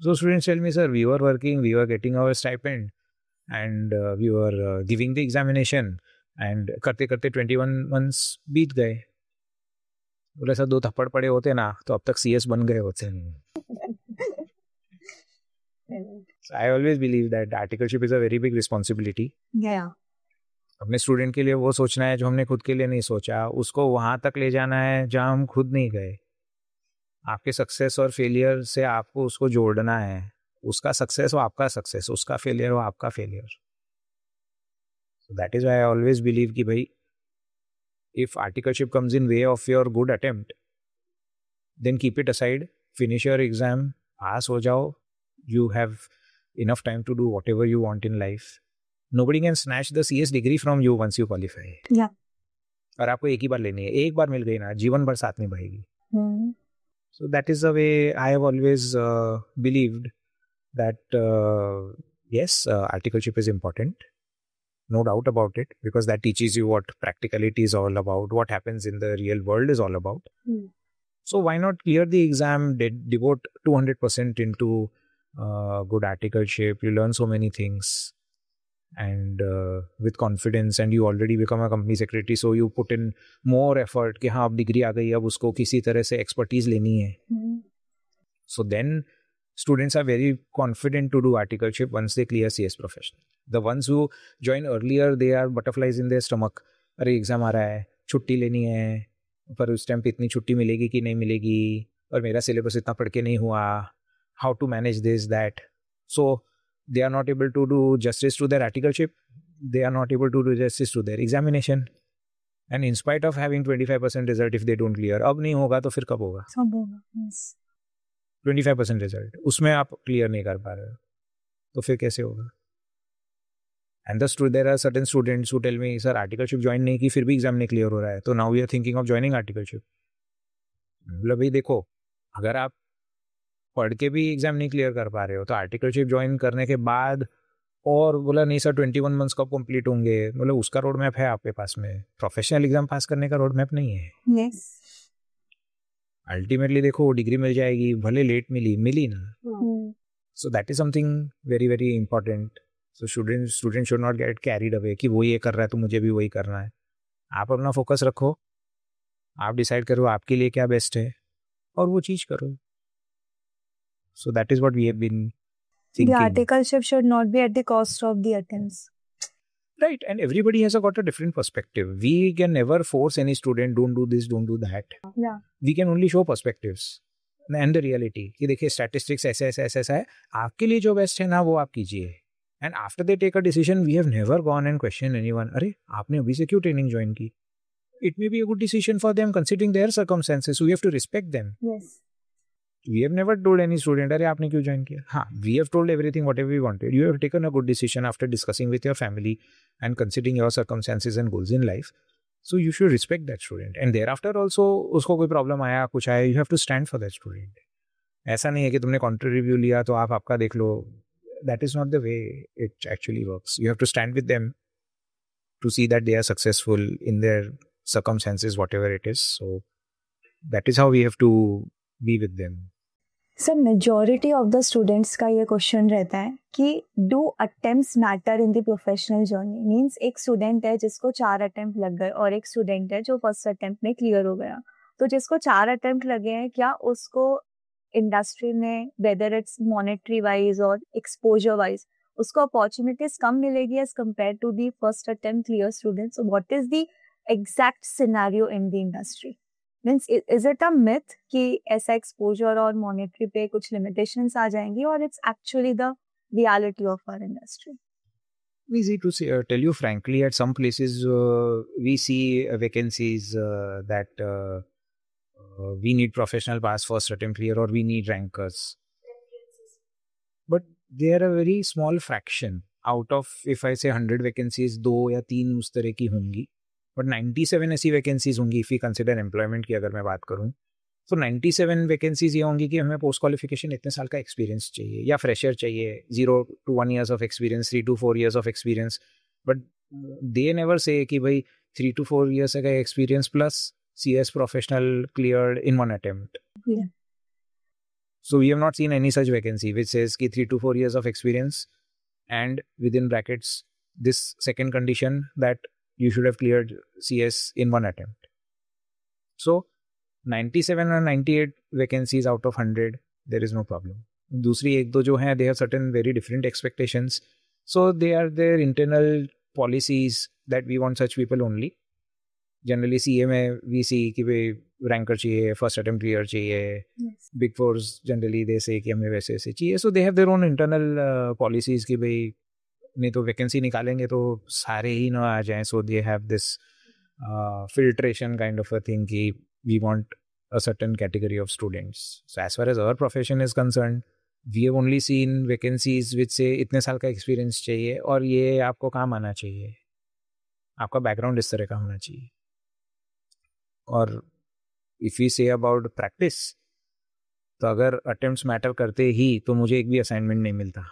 So students tell me, sir, we were working, we were getting our stipend, and we were giving the examination, and करते करते 21 months बीत गए. बोले सर 2 थप्पड़ पड़े होते ना तो अब तक CS बन गए होते. So I always believe that articleship is a very big responsibility. Yeah. अपने स्टूडेंट के लिए वो सोचना है जो हमने खुद के लिए नहीं सोचा, उसको वहाँ तक ले जाना है जहाँ हम खुद नहीं गए. आपके सक्सेस और फेलियर से आपको उसको जोड़ना है. उसका सक्सेस हो आपका सक्सेस, उसका फेलियर हो आपका failure. So that is why I always believe कि भाई if articleship comes in way of your good attempt, then keep it aside, finish your exam, pass हो जाओ. You have enough time to do whatever you want in life. Nobody can snatch the CS degree from you once you qualify. Yeah. और आपको एक ही बार लेनी है, एक बार मिल गई ना जीवन भर साथ निभाएगी. So that is the way I have always believed that yes, articleship is important, no doubt about it, because that teaches you what practicality is all about, what happens in the real world is all about. So why not clear the exam, devote 200% into good articleship. You learn so many things, and with confidence, and you already become a company secretary, so you put in more effort कि हाँ अब degree आ गई, अब उसको किसी तरह से expertise लेनी है. So then students are very confident to do articleship once they clear CS professional. The ones who join earlier, they are butterflies in their stomach. अरे एग्जाम आ रहा है, छुट्टी लेनी है, पर उस टाइम पे इतनी छुट्टी मिलेगी कि नहीं मिलेगी, और मेरा सिलेबस इतना पढ़ के नहीं हुआ, how to manage this, that. So they are not able to do justice to their articleship, they are not able to do justice to their examination, and in spite of having 25% result, if they don't clear, अब नहीं होगा तो फिर कब होगा? 25% result, उसमें आप clear नहीं कर पा रहे हो तो फिर कैसे होगा? And there are certain students who tell me, sir, articleship join नहीं की फिर भी एग्जाम नहीं क्लियर हो रहा है, तो now we are thinking of joining articleship. मतलब भाई देखो, अगर आप पढ़ के भी एग्जाम नहीं क्लियर कर पा रहे हो तो आर्टिकलशिप ज्वाइन करने के बाद और बोला नहीं सर 21 मंथ्स कब कंप्लीट होंगे, मतलब उसका रोड मैप है आपके पास में, प्रोफेशनल एग्जाम पास करने का रोड मैप नहीं है. यस. अल्टीमेटली देखो डिग्री मिल जाएगी, भले लेट मिली ना. सो that is something very very important. So student should not get carried away कि वो ये कर रहा है तो मुझे भी वही करना है. आप अपना फोकस रखो, आप डिसाइड करो आपके लिए क्या बेस्ट है और वो चीज़ करो. So that is what we have been thinking. The articleship should not be at the cost of the attempts. Right, and everybody has got a different perspective. We can never force any student, don't do this, don't do that. Yeah. We can only show perspectives and the reality. कि देखिए statistics ऐसा है, आपके लिए जो best है ना वो आप कीजिए. And after they take a decision, we have never gone and questioned anyone. अरे आपने अभी से क्यों ट्रेनिंग ज्वाइन की? It may be a good decision for them considering their circumstances. So we have to respect them. Yes. We have never told any student, अरे आपने क्यों join किया? हाँ, we have told everything whatever we wanted. You have taken a good decision after discussing with your family and considering your circumstances and goals in life. So you should respect that student. And thereafter also उसको कोई problem आया, कुछ आया, you have to stand for that student. ऐसा नहीं है कि तुमने contrary view लिया तो आप आपका देख लो. That is not the way it actually works. You have to stand with them to see that they are successful in their circumstances, whatever it is. So that is how we have to be with them. Sir majority of the students का ये question रहता है कि do attempts matter in the professional journey. Means एक student है जिसको 4 attempt लग गए और एक स्टूडेंट है जो फर्स्ट अटेम्प्ट में क्लियर हो गया. तो जिसको 4 अटेम्प्ट लगे हैं, क्या उसको इंडस्ट्री में वेदर इट्स मॉनेटरी वाइज और एक्सपोजर वाइज उसको अपॉर्चुनिटीज कम मिलेगी as compare to the first attempt clear student? So what is the exact scenario in the industry? Means is it a myth कि ऐसा एक्सपोजर और monetary पे कुछ limitations आ जाएंगी, और it's actually the reality of our industry? Easy to say, tell you frankly, at some places we see vacancies that we need professional pass first attempt clear or we need rankers. But they are a very small fraction. Out of, if I say 100 vacancies, 2 या 3 उस तरह की होंगी. But 97 ऐसी vacancies होंगी if you consider employment की अगर मैं बात करूँ तो 97 वैकेंसीज ये होंगी कि हमें पोस्ट क्वालिफिकेशन इतने साल का एक्सपीरियंस चाहिए या फ्रेशर चाहिए, 0 to 1 years of experience, 3 to 4 years of experience. But they never say कि भाई 3 to 4 years का experience plus CS professional cleared in 1 attempt. Yeah. So we have not seen any such vacancy which says कि 3 to 4 years of experience and within brackets this second condition that you should have cleared CS in 1 attempt. So 97 or 98 vacancies out of 100, there is no problem. दूसरी एक दो जो हैं, they have certain very different expectations. So they are their internal policies that we want such people only. Generally CA में we see कि भाई ranker चाहिए, first attempt clear चाहिए. Big fours generally they say कि हमें वैसे ऐसे चाहिए. So they have their own internal policies कि भाई नहीं तो वैकेंसी निकालेंगे तो सारे ही ना आ जाएं. So they have this filtration kind of a thing कि we want a certain category of students. So as far as our profession is concerned, we have only seen vacancies which say इतने साल का experience चाहिए और ये आपको काम आना चाहिए, आपका background इस तरह का होना चाहिए. और if we say about practice, तो अगर attempts matter करते ही तो मुझे एक भी assignment नहीं मिलता.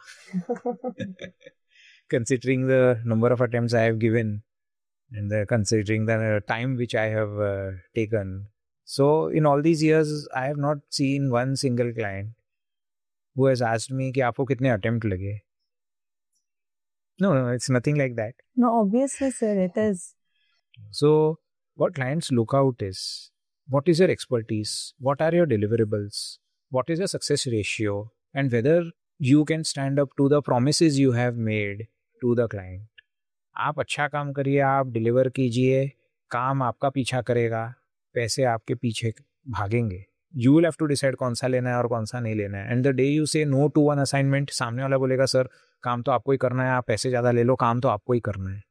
Considering the number of attempts I have given and considering the time which I have taken. So in all these years, I have not seen one single client who has asked me कि आपको कितने attempt लगे. No, it's nothing like that. No, obviously, sir, it is. So what clients look out is, what is your expertise? What are your deliverables? What is your success ratio? And whether you can stand up to the promises you have made to the client. आप अच्छा काम करिए, आप deliver कीजिए, काम आपका पीछा करेगा, पैसे आपके पीछे भागेंगे. You will have to decide कौन सा लेना है और कौन सा नहीं लेना है. एंड द डे यू से नो टू वन असाइनमेंट, सामने वाला बोलेगा सर काम तो आपको ही करना है, आप पैसे ज़्यादा ले लो, काम तो आपको ही करना है.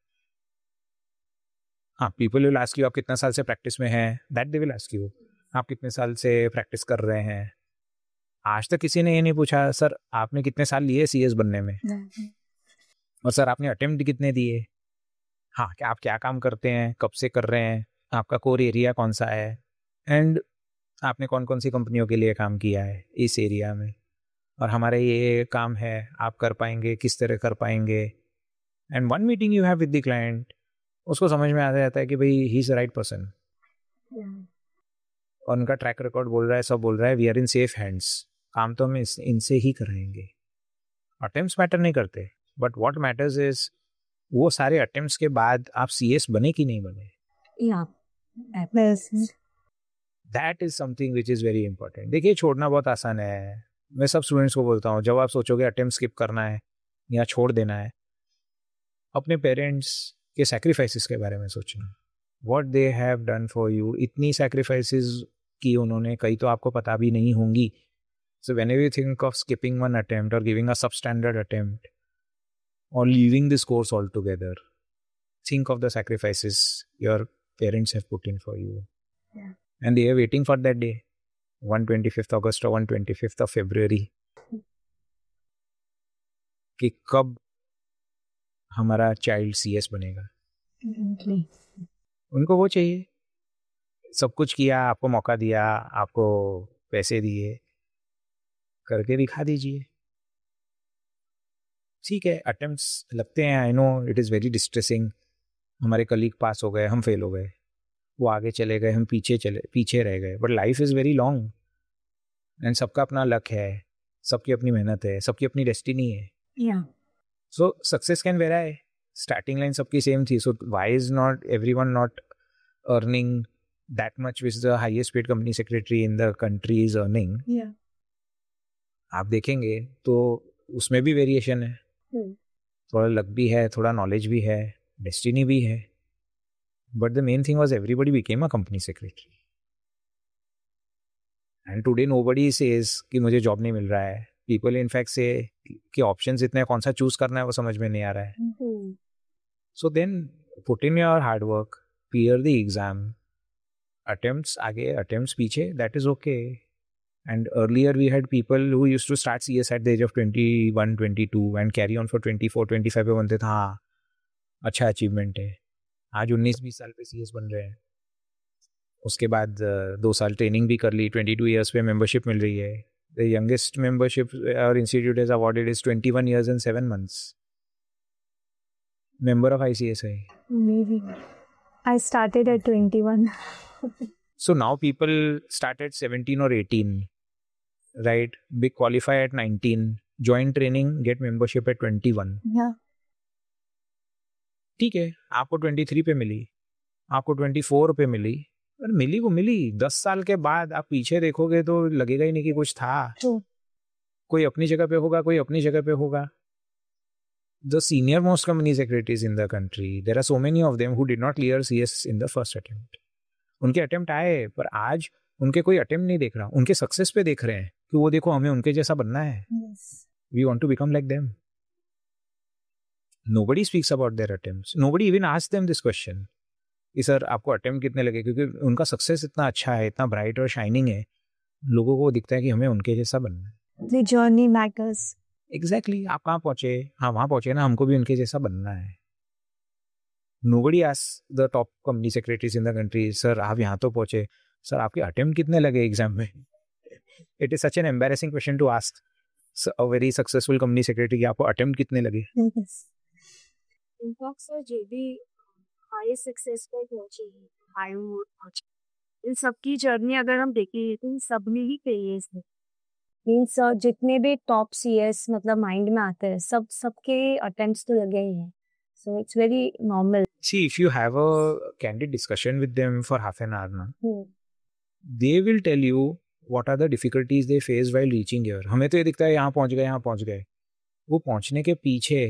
हाँ, पीपल विल आस्क यू आप कितना साल से प्रैक्टिस में हैं, that they will ask you आप कितने साल से प्रैक्टिस कर रहे हैं. आज तक किसी ने ये नहीं पूछा सर आपने कितने साल लिए CS बनने में. और सर आपने अटेम्प्ट कितने दिए, हाँ क्या आप क्या काम करते हैं, कब से कर रहे हैं, आपका कोर एरिया कौन सा है, एंड आपने कौन कौन सी कंपनियों के लिए काम किया है इस एरिया में, और हमारे ये काम है, आप कर पाएंगे, किस तरह कर पाएंगे. And one meeting you have with the client, उसको समझ में आ जाता है कि भाई he is the right person. और उनका ट्रैक रिकॉर्ड बोल रहा है, सब बोल रहा है we are in safe hands, काम तो हम इनसे ही कराएंगे. अटेम्प्ट्स मैटर नहीं करते, बट व्हाट मैटर्स इज वो सारे अटेम्प्ट्स के बाद आप सीएस बने कि नहीं बने. That is something which is very important. देखिए छोड़ना बहुत आसान है. मैं सब स्टूडेंट्स को बोलता हूँ, जब आप सोचोगे अटेम्प्ट स्किप करना है या छोड़ देना है, अपने पेरेंट्स के सैक्रिफाइसेस के बारे में सोचना. What they have done for you, इतनी सैक्रिफाइसेस की उन्होंने, कई तो आपको पता भी नहीं होंगी. So whenever you think of skipping one attempt और giving a substandard attempt or leaving this course altogether, think of the sacrifices your parents have put in for you. Yeah. And they are waiting for that day, 125th August or 125th of February, कि कब हमारा child CS बनेगा. उनको वो चाहिए, सब कुछ किया, आपको मौका दिया, आपको पैसे दिए, करके दिखा दीजिए. ठीक है अटेम्प्ट्स लगते हैं, I know it is very distressing. हमारे कलीग पास हो गए, हम फेल हो गए, वो आगे चले गए, हम पीछे रह गए. But life is very long and सबका अपना लक है, सबकी अपनी मेहनत है, सबकी अपनी डेस्टिनी है. So success can vary, starting line सबकी सेम थी. So why is not everyone not earning that much which the highest paid company secretary in the country is earning. आप देखेंगे तो उसमें भी वेरिएशन है. थोड़ा लक भी है, थोड़ा नॉलेज भी है, डेस्टिनी भी है. But the main thing was everybody became a company secretary. And today nobody says कि मुझे जॉब नहीं मिल रहा है. पीपल इनफैक्ट से कि ऑप्शंस इतने, कौन सा चूज करना है वो समझ में नहीं आ रहा है. So then put in your hard work, clear the exam. Attempts आगे, अटेम्प्ट्स पीछे, that is okay. And earlier we had people who used to start CS at the age of 21, 22 and carry on for 24, 25 पे बनते थे. हाँ अच्छा achievement है. आज 19-20 साल पे CS बन रहे हैं. उसके बाद 2 साल ट्रेनिंग भी कर ली, 22 ईयर्स पे मेंबरशिप मिल रही है. द यंगेस्ट मेंबरशिप और institute is awarded is 21 years and 7 months. Member of ICSI. Maybe. I started at 21. So now people start at 17 or 18. Right, big qualify at 19, join training, get membership at 21. Yeah. ठीक है, आपको 23 पे मिली, आपको 24 पे मिली, और मिली वो मिली. 10 साल के बाद आप पीछे देखोगे तो लगेगा ही नहीं कि कुछ था. कोई अपनी जगह पे होगा, कोई अपनी जगह पे होगा. The senior most company secretaries in the country, there are so many of them who did not clear CS in the first attempt. उनके अटेम्प्ट आए, पर आज उनके कोई अटेम्प्ट नहीं देख रहा, उनके सक्सेस पे देख रहे हैं कि वो देखो हमें उनके जैसा बनना है. We want to become like them. Nobody speaks about their attempts. Nobody even asks them this question कि सर आपको अटेम्प्ट कितने लगे, क्योंकि उनका सक्सेस इतना अच्छा है, इतना ब्राइट और शाइनिंग है, लोगों को दिखता है कि हमें उनके जैसा बनना है. The journey matters. एग्जैक्टली. आप कहाँ पहुंचे, हाँ वहाँ पहुंचे ना, हमको भी उनके जैसा बनना है. Nobody asks the top company secretaries in the country, sir आप यहाँ तो पहुंचे, सर आपके अटेम्प्ट कितने लगे एग्जाम में. It is such an embarrassing question to ask a very successful company secretary कि आपको अटेम्प्ट कितने लगे. इनफैक्ट सर जो भी हाई सक्सेस पे पहुंचे हैं, हाई मोड पहुंचे, इन सबकी जर्नी अगर हम देखें तो इन सब में ही फेलियर्स है. मीन्स जितने भी टॉप सीएस मतलब माइंड में आते हैं, सबके अटेम्प्ट्स तो लगे ही हैं. So it's very normal. See, if you have a candid discussion with them for half an hour, they will tell you what are the difficulties they face while reaching here. हमें तो ये दिखता है यहाँ पहुँच गए. वो पहुँचने के पीछे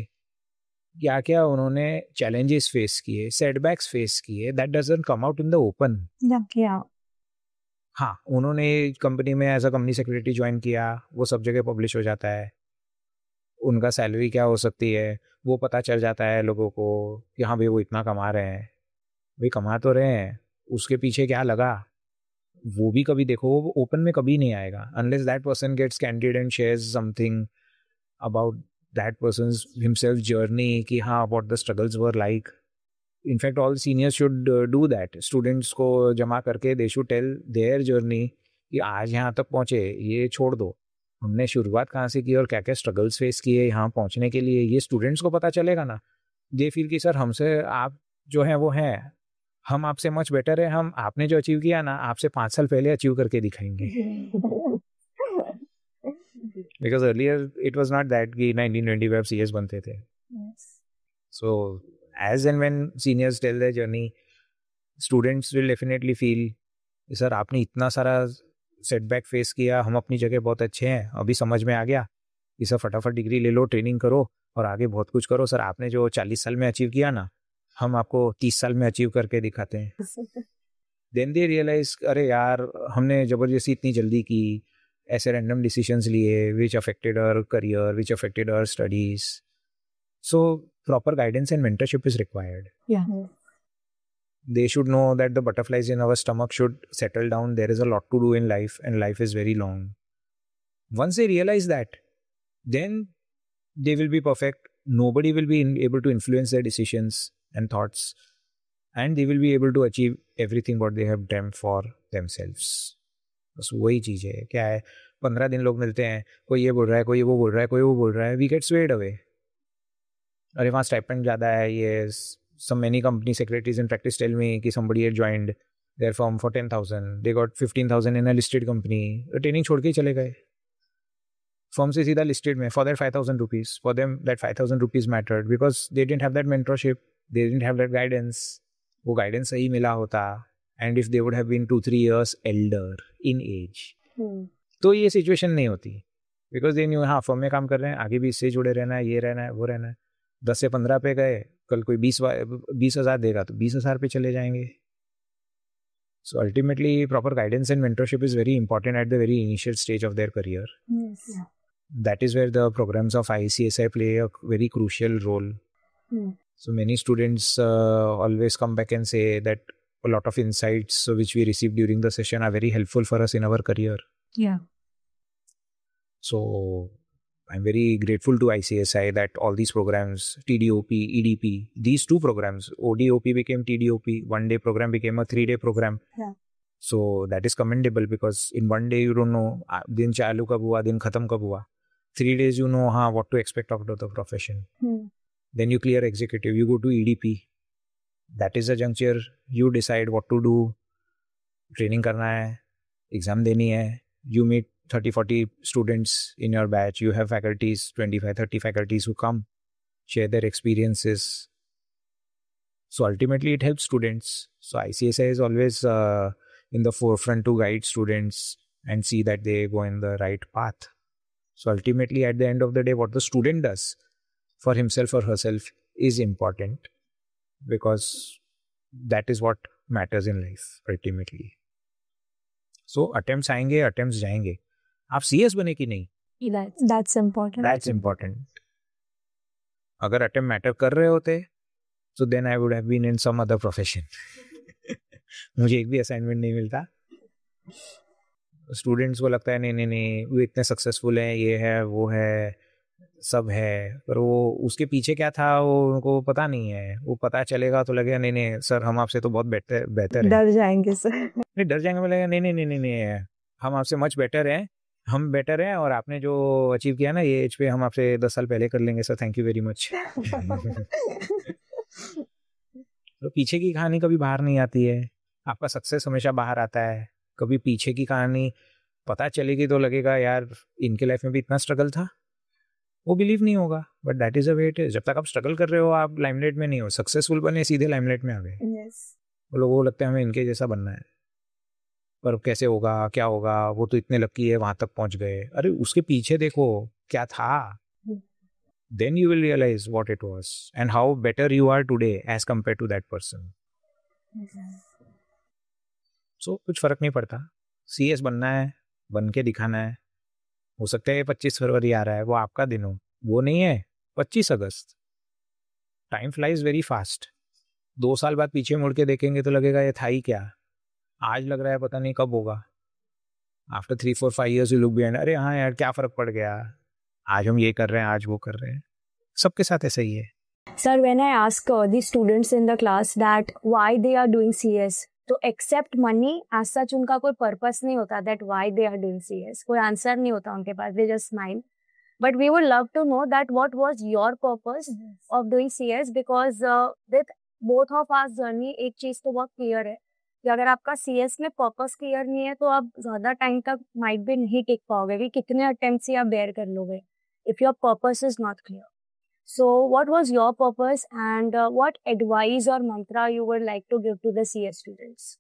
क्या क्या उन्होंने challenges फेस किए, setbacks फेस किए, that doesn't come out in the open. Yeah. हाँ, उन्होंने कंपनी में as a company secretary join किया, वो सब जगह पब्लिश हो जाता है. उनका सैलरी क्या हो सकती है वो पता चल जाता है लोगों को कि हाँ भाई वो इतना कमा रहे हैं. भाई कमा तो रहे हैं, उसके पीछे क्या लगा वो भी कभी देखो, वो ओपन में कभी नहीं आएगा unless that person gets candid and shares something about that person's himself journey कि हाँ what the struggles were like. In fact, all seniors should do that. Students को जमा करके they should tell their journey कि आज यहाँ तक पहुँचे, ये छोड़ दो, हमने शुरुआत कहाँ से की और क्या क्या स्ट्रगल्स फेस किए यहाँ पहुँचने के लिए. ये स्टूडेंट्स को पता चलेगा ना. दे फील कि सर हमसे आप जो हैं वो हैं, हम आपसे मच बेटर है, हम आपने जो अचीव किया ना आपसे 5 साल पहले अचीव करके दिखाएंगे. Because earlier it was not that कि 1920 में CS बनते थे. So as and when seniors tell their journey, students will definitely feel sir आपने इतना सारा सेटबैक फेस किया, हम अपनी जगह बहुत अच्छे हैं, अभी समझ में आ गया कि सर फटाफट डिग्री ले लो, ट्रेनिंग करो और आगे बहुत कुछ करो. सर आपने जो 40 साल में अचीव किया ना, हम आपको 30 साल में अचीव करके दिखाते हैं. देन दे रियलाइज अरे यार हमने ज़बरदस्ती इतनी जल्दी की, ऐसे रैंडम डिसीजंस लिए which affected our career, which affected our studies. So proper guidance and mentorship is required. They should know that the butterflies in our stomach should settle down. There is a lot to do in life and life is very long. Once they realize that, then they will be perfect. Nobody will be able to influence their decisions and thoughts, and they will be able to achieve everything what they have dreamt for themselves. बस वही चीज़ है. क्या है, 15 दिन लोग मिलते हैं, कोई ये बोल रहा है, कोई वो बोल रहा है, कोई वो बोल रहा है, we get swayed away. अरे वहाँ स्टाइपेंड ज़्यादा है, ये some many company secretaries in practice tell me कि somebody had joined their firm for 10,000, they got 15,000 in a listed company, training छोड़ के ही चले गए फर्म से सीधा लिस्टेड में for that 5,000 rupees. For them that 5,000 rupees mattered because they didn't have that mentorship, they didn't have that guidance. वो guidance सही मिला होता, and if they would have been 2-3 years elder in age, तो ये situation नहीं होती. Because they knew हाँ firm में काम कर रहे हैं, आगे भी इससे जुड़े रहना है, ये रहना है, वो रहना है. 10 से 15 पे गए, कल कोई 20,000 देगा तो 20,000 पे चले जाएंगे. So ultimately proper guidance and mentorship is very important at the very initial stage of their career. That is where the programs of ICSI play a very crucial role. So many students always come back and say that a lot of insights which we received during the session are very helpful for us in our career. Yeah. So I'm very grateful to ICSI that all these programs, TDOP, EDP, these two programs, ODOP became TDOP, one day program became a 3-day program. Yeah. So that is commendable because in one day you don't know दिन चालू कब हुआ, दिन खत्म कब हुआ. 3 days you know what to expect out of the profession. Then you clear executive, you go to EDP. That is a juncture you decide what to do. Training करना है, exam देनी है. You meet 30-40 students in your batch. You have faculties, 25-30 faculties who come, share their experiences. So ultimately it helps students. So ICSI is always in the forefront to guide students and see that they go in the right path. So ultimately at the end of the day, what the student does for himself or herself is important because that is what matters in life ultimately. So attempts आएंगे, attempts जाएंगे. आप CS बने कि नहीं? That's important. That's important. अगर attempt matter कर रहे होते, so then I would have been in some other profession. मुझे एक भी assignment नहीं मिलता. स्टूडेंट्स को लगता है नहीं वो इतने सक्सेसफुल हैं, ये है वो है सब है, पर वो उसके पीछे क्या था वो उनको पता नहीं है. वो पता चलेगा तो लगेगा नहीं सर हम आपसे तो बहुत बेहतर हैं. डर जाएंगे सर. नहीं डर जाएंगे, बोलेगा नहीं हम आपसे मच बेटर हैं, हम बेटर हैं और आपने जो अचीव किया ना ये एज पे हम आपसे 10 साल पहले कर लेंगे sir, thank you very much. तो पीछे की कहानी कभी बाहर नहीं आती है, आपका सक्सेस हमेशा बाहर आता है. कभी पीछे की कहानी पता चलेगी तो लगेगा यार इनके लाइफ में भी इतना स्ट्रगल था, वो बिलीव नहीं होगा. But that is a way it is. जब तक आप स्ट्रगल कर रहे हो आप लाइमलाइट में नहीं हो. सक्सेसफुल बने सीधे लाइमलाइट में आ गए. वो लोगों को लगता है हमें इनके जैसा बनना है, पर कैसे होगा क्या होगा, वो तो इतने लकी है वहां तक पहुंच गए. अरे उसके पीछे देखो क्या था. Then you will realise what it was and how better you are today as compare to that person. So कुछ फर्क नहीं पड़ता. CS बनना है, बन के दिखाना है. हो सकता है 25 फरवरी आ रहा है, वो आपका दिन हो, वो नहीं है 25 अगस्त. Time flies very fast. 2 साल बाद पीछे मुड़ के देखेंगे तो लगेगा ये था ही क्या. आज लग रहा है पता नहीं कब होगा. After 3-4-5 years you look behind, अरे हाँ यार क्या फ़र्क पड़ गया, आज हम ये कर रहे हैं, आज वो कर रहे हैं. सबके साथ ऐसा ही है. Sir, when I ask the students in the class that why they are doing CS, तो except money as such उनका कोई purpose नहीं होता that why they are doing CS. कोई answer नहीं होता उनके पास. They just smile. But we would love to know that what was your purpose of doing CS, because with both of our journey एक चीज तो बहुत clear है कि अगर आपका CS में purpose clear नहीं है तो आप ज़्यादा time तक might be नहीं टिक पाओगे कि कितने attempts ही आप bear कर लोगे if your purpose is not clear. So what was your purpose, and what advice or mantra you would like to give to the CS students?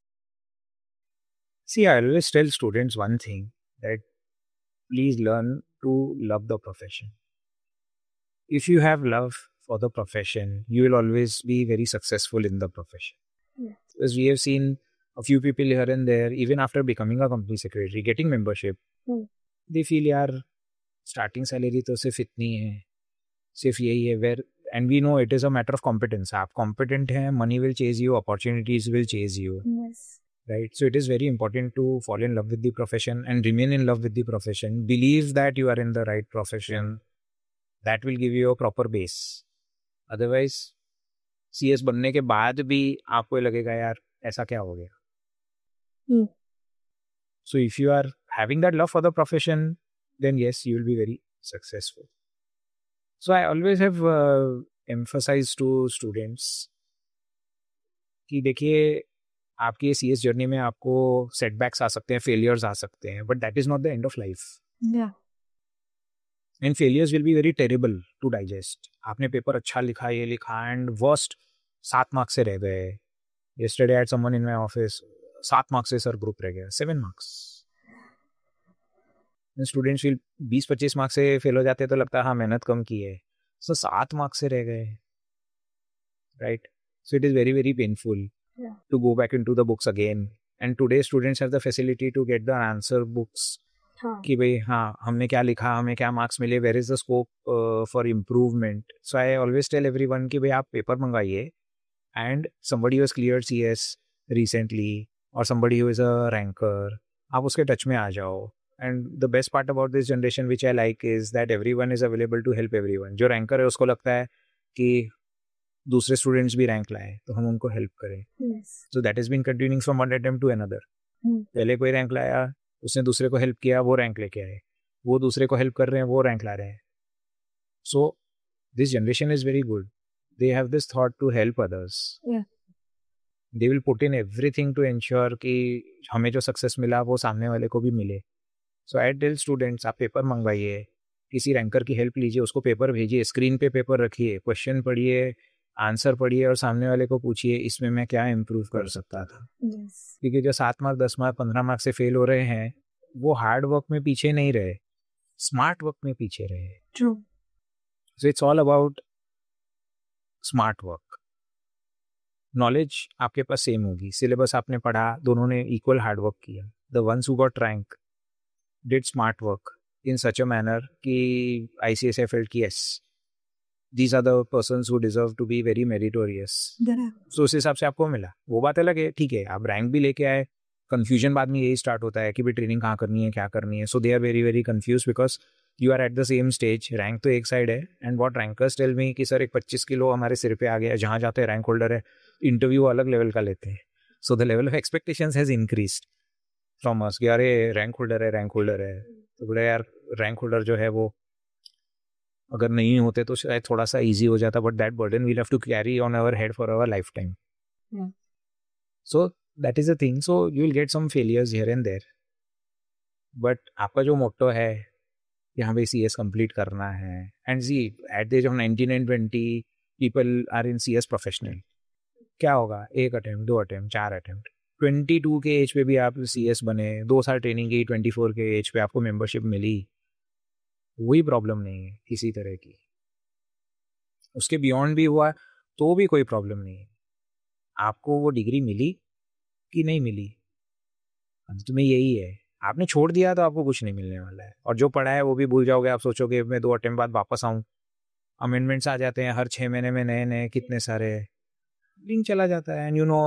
See, I always tell students one thing, that please learn to love the profession. If you have love for the profession, you will always be very successful in the profession. Yeah. Because we have seen a few people here and there, even after becoming a company secretary, getting membership, they feel यार starting salary तो सिर्फ इतनी है, सिर्फ यही है. Where, and we know it is a matter of competence. आप competent हैं, money will chase you, opportunities will chase you. Yes. Right? So it is very important to fall in love with the profession and remain in love with the profession. Believe that you are in the right profession. That will give you a proper base. Otherwise, CS बनने के बाद भी आपको लगेगा यार ऐसा क्या हो गया. So if you are having that love for the profession, then yes, you will be very successful. So I always have emphasized to students कि देखिए आपकी CS जर्नी में आपको सेटबैक्स आ सकते हैं, फेलियर्स आ सकते हैं, but that is not the end of life. Yeah. And failures will be very terrible to digest. आपने पेपर अच्छा लिखा, ये लिखा, एंड वर्स्ट 7 मार्क्स से रह गए. yesterday I had someone in my office, 7 marks से सर ग्रुप रह गया, 7 मार्क्स. स्टूडेंट्स फील 20-25 मार्क्स से फेल हो जाते हैं तो लगता है हाँ मेहनत कम की है. सो 7 मार्क्स से रह गए, right? So it is very very painful to go back into the books again. And today students have the facility to get the answer books. कि भाई हाँ हमने क्या लिखा, हमें क्या मार्क्स मिले, where is the scope for improvement. So I always tell everyone कि भाई आप पेपर मंगाइए, and somebody who has cleared CS recently or somebody who is a ranker, आप उसके टच में आ जाओ. And the best part about this generation which I like is that everyone is available to help everyone. जो ranker है उसको लगता है कि दूसरे स्टूडेंट्स भी रैंक लाए तो हम उनको हेल्प करें. So that is been continuing from one attempt to another. पहले कोई रैंक लाया, उसने दूसरे को हेल्प किया, वो रैंक लेके आए. वो दूसरे को हेल्प कर रहे हैं, वो रैंक ला रहे हैं. So this generation is very good. They have this thought to help others. They will put in everything to ensure कि हमें जो सक्सेस मिला वो सामने वाले को भी मिले. सो आई टेल स्टूडेंट्स आप पेपर मंगवाइए, किसी रैंकर की हेल्प लीजिए, उसको पेपर भेजिए, स्क्रीन पे पेपर रखिए, क्वेश्चन पढ़िए, आंसर पढ़िए और सामने वाले को पूछिए इसमें मैं क्या इम्प्रूव कर सकता था. क्योंकि जो 7 मार्क 10 मार्क 15 मार्क से फेल हो रहे हैं वो हार्ड वर्क में पीछे नहीं रहे, स्मार्ट वर्क में पीछे रहे. True. So it's all about smart work. Knowledge आपके पास सेम होगी, सिलेबस आपने पढ़ा, दोनों ने इक्वल हार्ड वर्क किया. The ones who got rank did smart work in such a manner कि ICSI felt कि yes, these are the persons who deserve to be very meritorious. So उस हिसाब से आपको मिला. वो बात अलग है, ठीक है आप रैंक भी लेके आए. कंफ्यूजन बाद में यही स्टार्ट होता है कि भाई ट्रेनिंग कहाँ करनी है, क्या करनी है. So they are very very confuse because you are at the same stage. Rank तो एक साइड है, and what rankers tell me कि सर एक 25 किलो हमारे सिर पे आ गया, जहाँ जाते हैं रैंक होल्डर है, इंटरव्यू अलग लेवल का लेते हैं. So the level of expectations has increased from us कि अरे रैंक होल्डर है, रैंक होल्डर है. तो बोले यार रैंक होल्डर जो है वो अगर नहीं होते तो शायद थोड़ा सा इजी हो जाता, but that burden we'll have to carry on our head for our lifetime. So that is the thing. So you will get some failures here and there, but आपका जो मोटो है यहाँ पे CS कंप्लीट करना है. And see at the age of 19 and 20 people are in CS professional. क्या होगा, 1 attempt 2 attempt 4 attempt. 22 के एज पे भी आप CS बने, 2 साल ट्रेनिंग की, 24 के एज पे आपको मेंबरशिप मिली, वही प्रॉब्लम नहीं है किसी तरह की. उसके बियॉन्ड भी हुआ तो भी कोई प्रॉब्लम नहीं है. आपको वो डिग्री मिली कि नहीं मिली, तुम्हें यही है. आपने छोड़ दिया तो आपको कुछ नहीं मिलने वाला है, और जो पढ़ा है वो भी भूल जाओगे. आप सोचोगे मैं 2 अटेम्प्ट बाद वापस आऊँ. अमेंडमेंट्स आ जाते हैं हर 6 महीने में, नए नए कितने सारे लिंक चला जाता है. एंड यू नो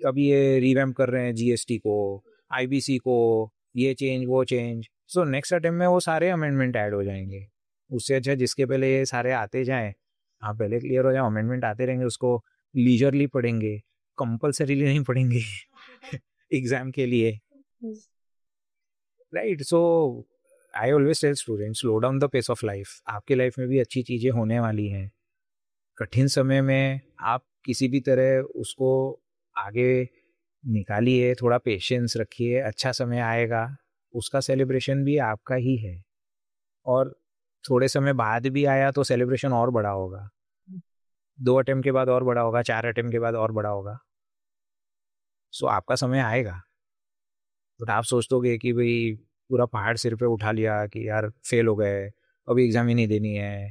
अभी ये रिवैम्प कर रहे हैं GST को, IBC को, ये चेंज वो चेंज. सो नेक्स्ट अटेम्प्ट में वो सारे अमेंडमेंट ऐड हो जाएंगे. उससे अच्छा जिसके पहले ये सारे आते जाएं, आप पहले क्लियर हो जाए, अमेंडमेंट आते रहेंगे, उसको लीजरली पढ़ेंगे, कंपल्सरीली नहीं पढ़ेंगे एग्जाम के लिए, right? So I always tell students, slow down the pace of life. आपके लाइफ में भी अच्छी चीज़ें होने वाली हैं। कठिन समय में आप किसी भी तरह उसको आगे निकालिए, थोड़ा पेशेंस रखिए, अच्छा समय आएगा, उसका सेलिब्रेशन भी आपका ही है। और थोड़े समय बाद भी आया तो सेलिब्रेशन और बड़ा होगा, 2 अटेम्प्ट के बाद और बड़ा होगा, 4 अटेम्प्ट के बाद और बड़ा होगा। सो आपका समय आएगा। बट आप सोच दोगे कि भाई पूरा पहाड़ सिर पे उठा लिया कि यार फेल हो गए, अभी एग्जाम ही नहीं देनी है,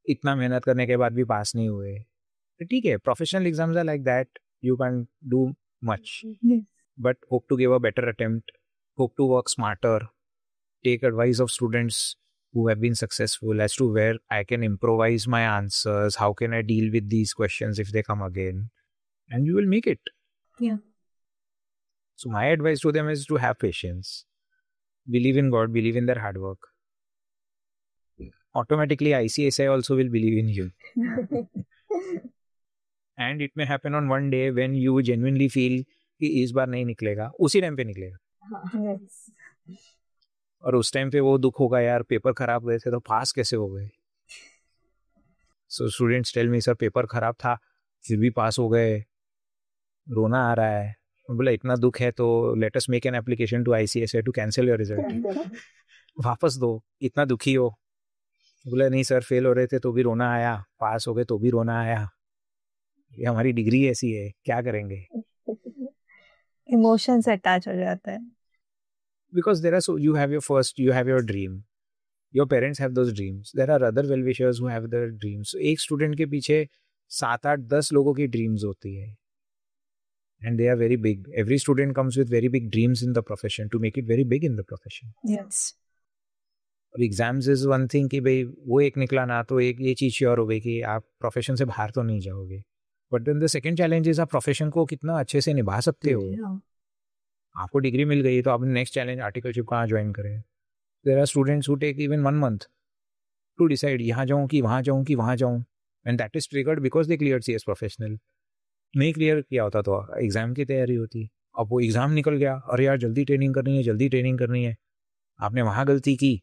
इतना मेहनत करने के बाद भी पास नहीं हुए, तो ठीक है, professional exams are like that, you can do much, but hope to give a better attempt, hope to work smarter, take advice of students who have been successful as to where I can improvise my answers, how can I deal with these questions if they come again, and you will make it. Yeah. So my advice to them is to have patience, believe in God, believe in their hard work. Automatically ICSI also will believe in you. And it may happen on one day when you genuinely feel कि इस बार नहीं निकलेगा, उसी time पे निकलेगा। और उस time पे वो दुख होगा, यार पेपर खराब गए थे तो पास कैसे हो गए। So students tell me, sir paper खराब था फिर भी पास हो गए, रोना आ रहा है। बोला इतना दुख है तो let us make an application to ICSI to cancel your result, वापस दो, इतना दुखी हो। बोला नहीं सर, फेल हो रहे थे तो भी रोना आया, पास हो गए तो भी रोना आया, ये हमारी डिग्री ऐसी है, क्या करेंगे। इमोशंस अटैच हो जाता है। Because there are, so you have your dream, your parents have those dreams, there are other well wishers who have their dreams. So एक स्टूडेंट के पीछे 7-8-10 लोगों की ड्रीम्स होती है, and they are very big. Every student comes with very big dreams in the profession to make it very big in the profession. Yes. और exams is one thing कि भाई वो एक निकला ना तो एक ये चीज़ श्योर हो गई कि आप प्रोफेशन से बाहर तो नहीं जाओगे। But then the second challenge is आप प्रोफेशन को कितना अच्छे से निभा सकते हो। Yeah. आपको डिग्री मिल गई तो आपने नेक्स्ट चैलेंज आर्टिकलशिप कहाँ ज्वाइन करें। There are students who take even 1 month to decide यहाँ जाऊँ कि वहाँ जाऊँ कि वहाँ जाऊँ, and that is triggered because they clear CS professional. नहीं क्लियर किया होता तो एग्जाम की तैयारी होती, अब वो एग्जाम निकल गया, अरे यार जल्दी ट्रेनिंग करनी है, आपने वहाँ गलती की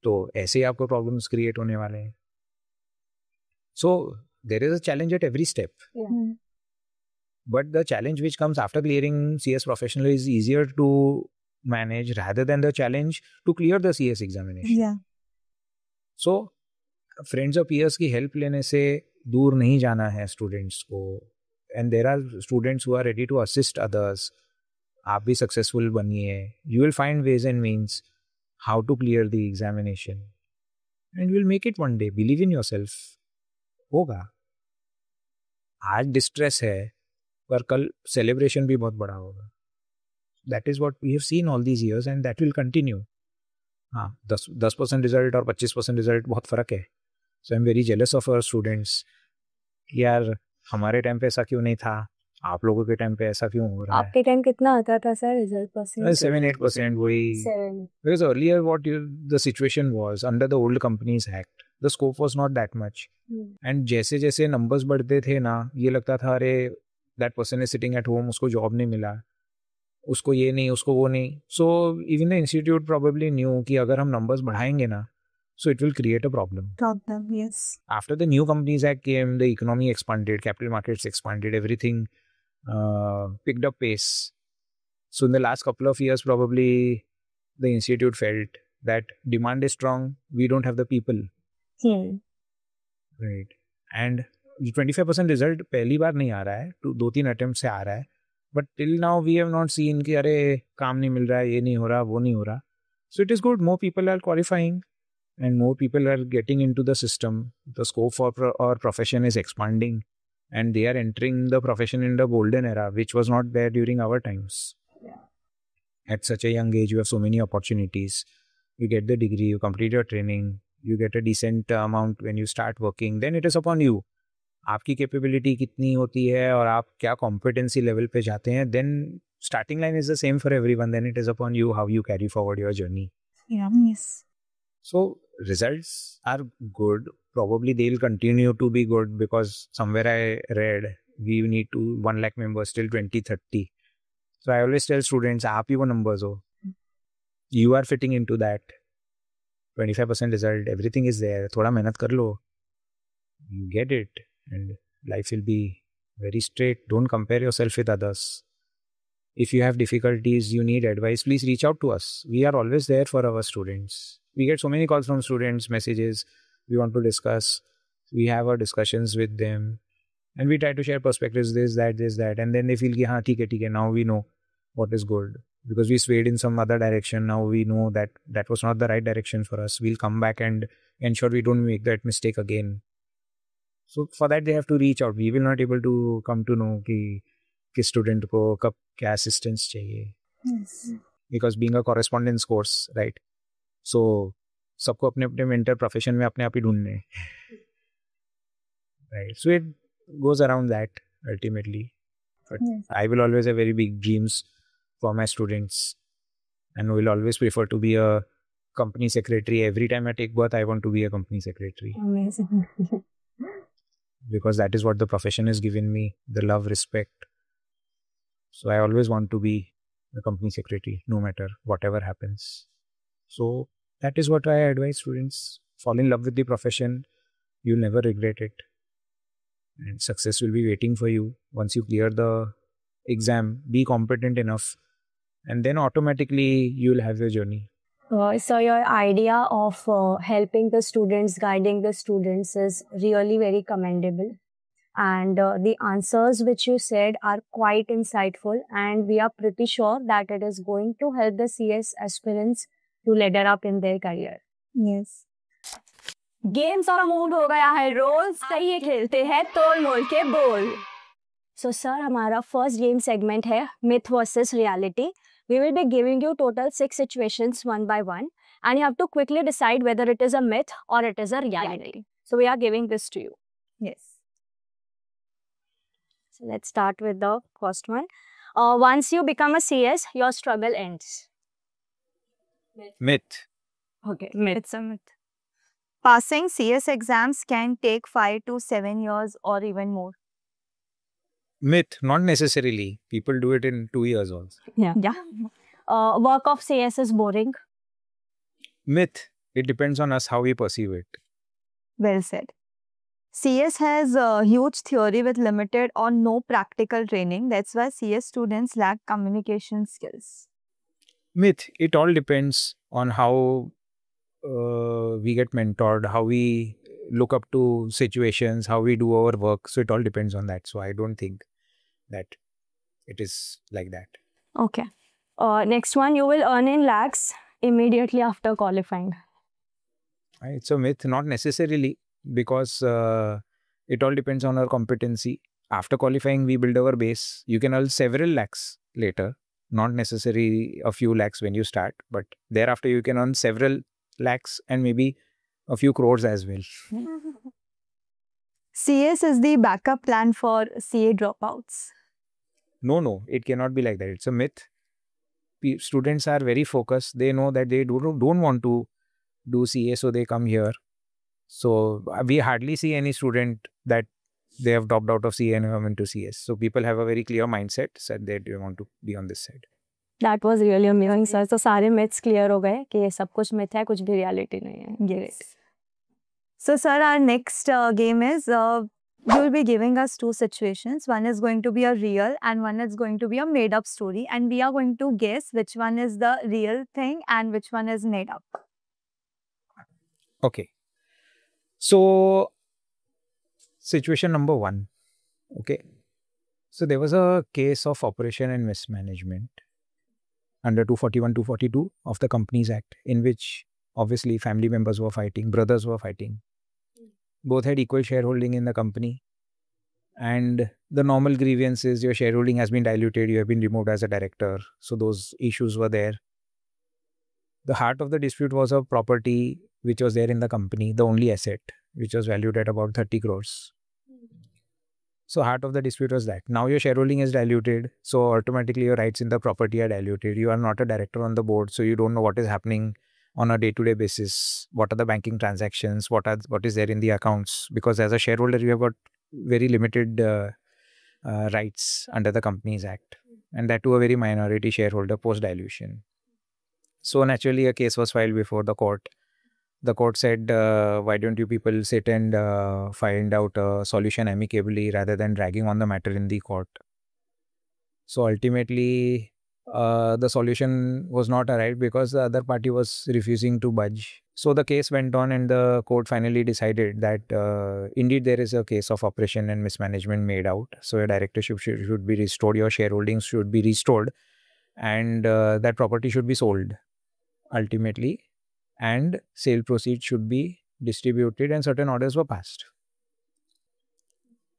तो ऐसे ही आपको प्रॉब्लम्स क्रिएट होने वाले हैं। So there is a challenge at every step, but the challenge which comes after clearing CS professional is easier to manage rather than the challenge to clear the CS examination. Yeah. So friends और peers की help लेने से दूर नहीं जाना है students को, and there are students who are ready to assist others. आप भी successful बनिए, you will find ways and means how to clear the examination and you will make it one day. Believe in yourself, होगा। आज distress है पर कल celebration भी बहुत बड़ा होगा। That is what we have seen all these years and that will continue. हाँ, 10% रिजल्ट और 25% रिजल्ट बहुत फ़र्क है। So I am very jealous of our students कि यार हमारे टाइम पे ऐसा क्यों नहीं था, आप लोगों के टाइम पे ऐसा क्यों हो रहा है। आपके टाइम कितना आता था सर रिजल्ट परसेंट? 7-8% वही। 7. Because earlier the situation was under the old Companies Act, the scope was not that much. And जैसे जैसे numbers बढ़ते थे ना, ये लगता था अरे that person is sitting at home, उसको job नहीं मिला, उसको ये नहीं, उसको वो नहीं। So even the institute probably knew कि अगर हम numbers बढ़ाएंगे ना, so it will create a problem. Yes. After the new Companies Act came, the economy expanded, capital markets expanded, everything picked up pace. So in the last couple of years, probably the institute felt that demand is strong, we don't have the people. Right. And 25% result पहली बार नहीं आ रहा है, 2-3 attempt से आ रहा है, but till now we have not seen कि अरे काम नहीं मिल रहा है, ये नहीं हो रहा, वो नहीं हो रहा। So it is good, more people are qualifying and more people are getting into the system. The scope for our profession is expanding and they are entering the profession in the golden era, which was not there during our times. Yeah. At such a young age, you have so many opportunities. You get the degree, you complete your training, you get a decent amount when you start working. Then it is upon you. आपकी capability कितनी होती है और आप क्या competency level पे जाते हैं. Then starting line is the same for everyone. Then it is upon you how you carry forward your journey. Yeah, yes. So results are good. Probably they'll continue to be good because somewhere I read we need to 1 lakh members till 2030. So I always tell students, आप ही वो numbers हो. You are fitting into that. 25% result, everything is there. थोड़ा मेहनत कर लो. You get it and life will be very straight. Don't compare yourself with others. If you have difficulties, you need advice, please reach out to us. We are always there for our students. We get so many calls from students, messages. We want to discuss. We have our discussions with them. And we try to share perspectives, this, that. And then they feel, हाँ, ठीक है, now we know what is good. Because we swayed in some other direction. Now we know that that was not the right direction for us. We'll come back and ensure we don't make that mistake again. So for that, they have to reach out. We will not able to come to know कि किस student को कब क्या assistance चाहिए. Because being a correspondence course, right, so सबको अपने अपने mentor profession में अपने आप ही ढूंढने, right. So it goes around that ultimately. But I will always have very big dreams for my students and will always prefer to be a company secretary. Every time I take birth, I want to be a company secretary. Amazing. Because that is what the profession has given me, the love, respect. So I always want to be a company secretary, no matter whatever happens. So that is what I advise students. Fall in love with the profession. You'll never regret it. And success will be waiting for you. Once you clear the exam, be competent enough. And then automatically you'll have your journey. So your idea of helping the students, guiding the students is really very commendable. And the answers which you said are quite insightful, and we are pretty sure that it is going to help the CS aspirants to ladder up in their career. Yes. Games का mood हो गया है रोज, सही खेलते हैं तोल मोल के बोल. So sir, हमारा first game segment है myth versus reality. We will be giving you total 6 situations one by one, and you have to quickly decide whether it is a myth or it is a reality. So we are giving this to you. Yes. So let's start with the first one. Once you become a CS, your struggle ends. Myth. Okay, myth. It's a myth. Passing CS exams can take 5 to 7 years or even more. Myth, not necessarily. People do it in 2 years also. Yeah. Work of CS is boring. Myth, it depends on us how we perceive it. Well said. CS has a huge theory with limited or no practical training. That's why CS students lack communication skills. Myth, it all depends on how we get mentored, how we look up to situations, how we do our work. So it all depends on that. So I don't think that it is like that. Okay. Next one, you will earn in lakhs immediately after qualifying. It's a myth, not necessarily, because it all depends on our competency. After qualifying, we build our base. You can earn several lakhs later, not necessarily a few lakhs when you start, but thereafter you can earn several lakhs and maybe a few crores as well. CS is the backup plan for CA dropouts. No, it cannot be like that. It's a myth. Students are very focused. They know that they don't want to do CA, so they come here. So we hardly see any student that they have dropped out of CA and come into CS. So people have a very clear mindset, said they want to be on this side. That was really amazing, sir. So सारे myths clear हो गए कि ये सब कुछ myth है, कुछ भी reality नहीं है. Yes. So sir, our next game is you will be giving us 2 situations. One is going to be a real and one is going to be a made up story, and we are going to guess which one is the real thing and which one is made up. Okay. So situation number 1. Okay. So there was a case of operation and mismanagement under 241, 242 of the Companies Act, in which obviously family members were fighting, brothers were fighting. Both had equal shareholding in the company. And the normal grievance is your shareholding has been diluted, you have been removed as a director. So those issues were there. The heart of the dispute was a property which was there in the company, the only asset, which was valued at about 30 crores. So heart of the dispute was that. Now your shareholding is diluted, so automatically your rights in the property are diluted. You are not a director on the board, so you don't know what is happening on a day-to-day basis. What are the banking transactions? What is there in the accounts? Because as a shareholder, you have got very limited rights under the Companies Act, and that to a very minority shareholder post dilution. So naturally, a case was filed before the court. The court said, why don't you people sit and find out a solution amicably rather than dragging on the matter in the court? So ultimately, the solution was not arrived because the other party was refusing to budge. So the case went on, and the court finally decided that indeed there is a case of oppression and mismanagement made out. So your directorship should be restored, your shareholdings should be restored, and that property should be sold ultimately, and sale proceeds should be distributed, and certain orders were passed.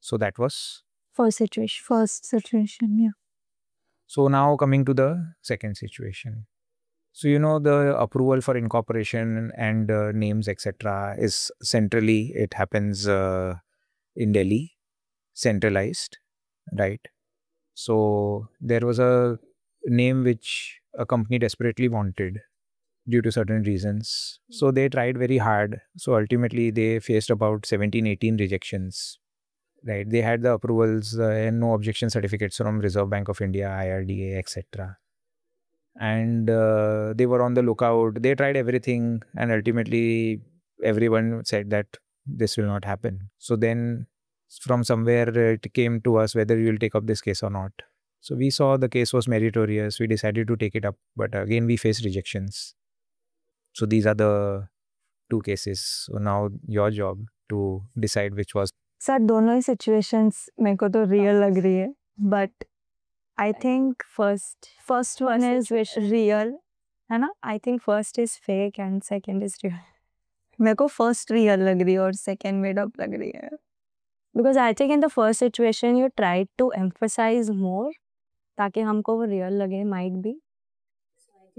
So that was First situation. First situation, yeah. So now coming to the second situation. So the approval for incorporation and names etc. is centrally, it happens in Delhi, centralized, right? So there was a name which a company desperately wanted due to certain reasons. So they tried very hard. So ultimately they faced about 17-18 rejections. Right, they had the approvals and no objection certificates from Reserve Bank of India, IRDA, etc. And they were on the lookout. They tried everything, and ultimately everyone said that this will not happen. So then from somewhere it came to us whether you will take up this case or not. So we saw the case was meritorious. We decided to take it up, but again we faced rejections. So these are the two cases. So now your job to decide which was. Sir दोनों ही situations मेरे को तो real लग रही है, but I think first one is real, है ना? I think first is fake and second is real. मेरे को फर्स्ट रियल लग रही है और सेकंड मेड अप लग रही है. Because I think in the first situation you tried to emphasise more ताकि हमको वो रियल लगे, माइट बी.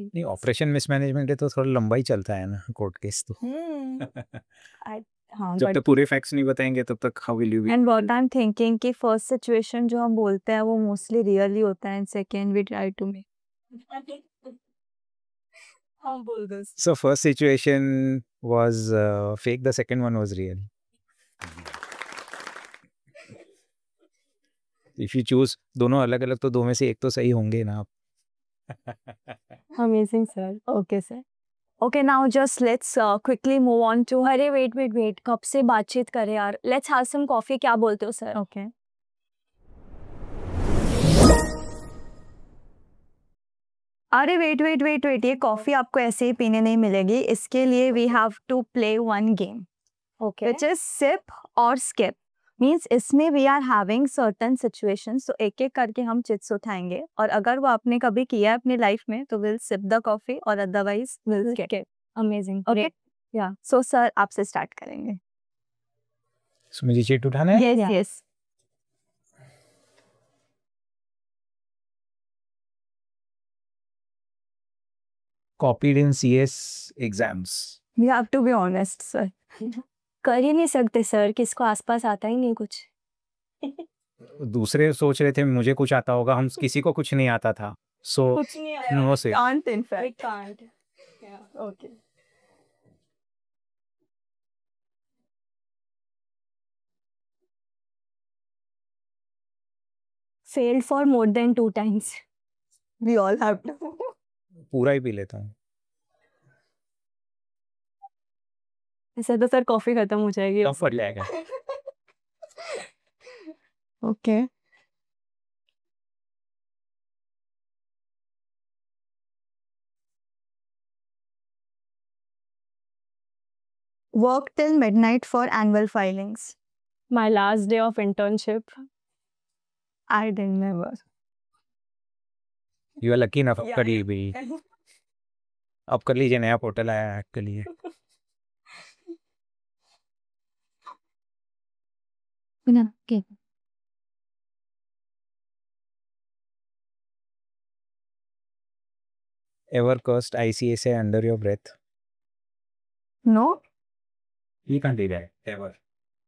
नहीं, ऑपरेशन मिसमैनेजमेंट है तो थोड़ा लंबा ही चलता है ना कोर्ट केस तो. हाँ, जब तक पूरे फैक्ट्स नहीं बताएंगे तब तक how will you be. And what I am thinking कि फर्स्ट सिचुएशन जो हम बोलते हैं वो मोस्टली रियल ही होता है, and second we try to make. हम बोल दो. So first situation was fake, the second one was real. If you choose दोनों अलग अलग तो दो में से एक तो सही होंगे ना आप. Amazing sir. Okay sir. Okay, now just let's quickly move on to. अरे वेट कब से बातचीत करें यार. Let's have some coffee. क्या बोलते हो सर? Okay. अरे वेट, ये कॉफी आपको ऐसे ही पीने नहीं मिलेगी. इसके लिए we have to play one game, okay. which is sip और skip. मीन्स इसमें we are having certain situations, तो एक एक करके हम चिट्स उठाएंगे, और अगर वो आपने कभी किया है अपनी लाइफ में तो विल सिप द कॉफी और otherwise will skip. Amazing. Okay, या सो सर आपसे स्टार्ट करेंगे. So मुझे चीट उठाना है. Yes. Copied in CS exams. You have to be honest, sir. कर ही नहीं सकते सर, किसको आसपास आता ही नहीं कुछ. दूसरे सोच रहे थे मुझे कुछ आता होगा, हम किसी को कुछ नहीं आता था. So कुछ नहीं आया. no say. Can't in fact. We can't. Yeah. Okay. Failed for more than 2 times. We all have to. पूरा ही पी लेता हूँ. ऐसा तो सर कॉफी खत्म हो जाएगी. टफ पड़ जाएगा. Okay. Work till midnight for annual filings. My last day of internship. I didn't never. You are lucky enough. Yeah. कर ली भी. अब कर लीजिए, नया पोर्टल आया है के लिए. Okay. Ever cursed ICSI under your breath? No. You can't do that. Ever.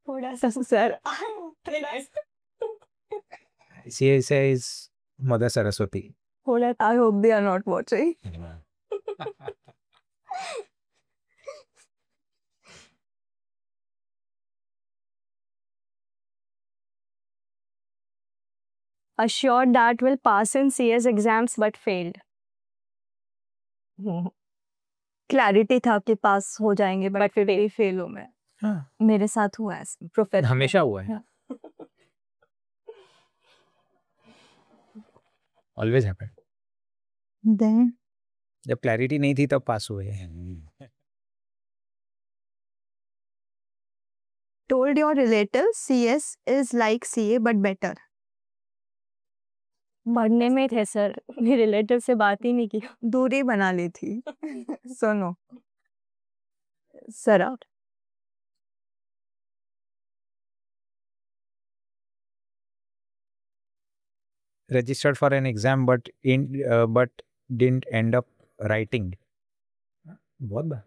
थोड़ा सा sir. ICSI is Mother Saraswati. I hope they are not watching. assured that will pass in CS exams but failed. Clarity था कि पास हो जाएंगे but फिर भी fail हो मैं. हाँ, मेरे साथ हुआ है प्रोफेसर. हमेशा हुआ है. Always happened. देन जब क्लैरिटी नहीं थी तब पास हुए हैं. told your relatives CS is like CA but better. मरने में थे सर, मेरे रिलेटिव से बात ही नहीं की. दूरी बना ली थी. सुनो sir out. Registered for an exam but didn't end up writing. बहुत बार.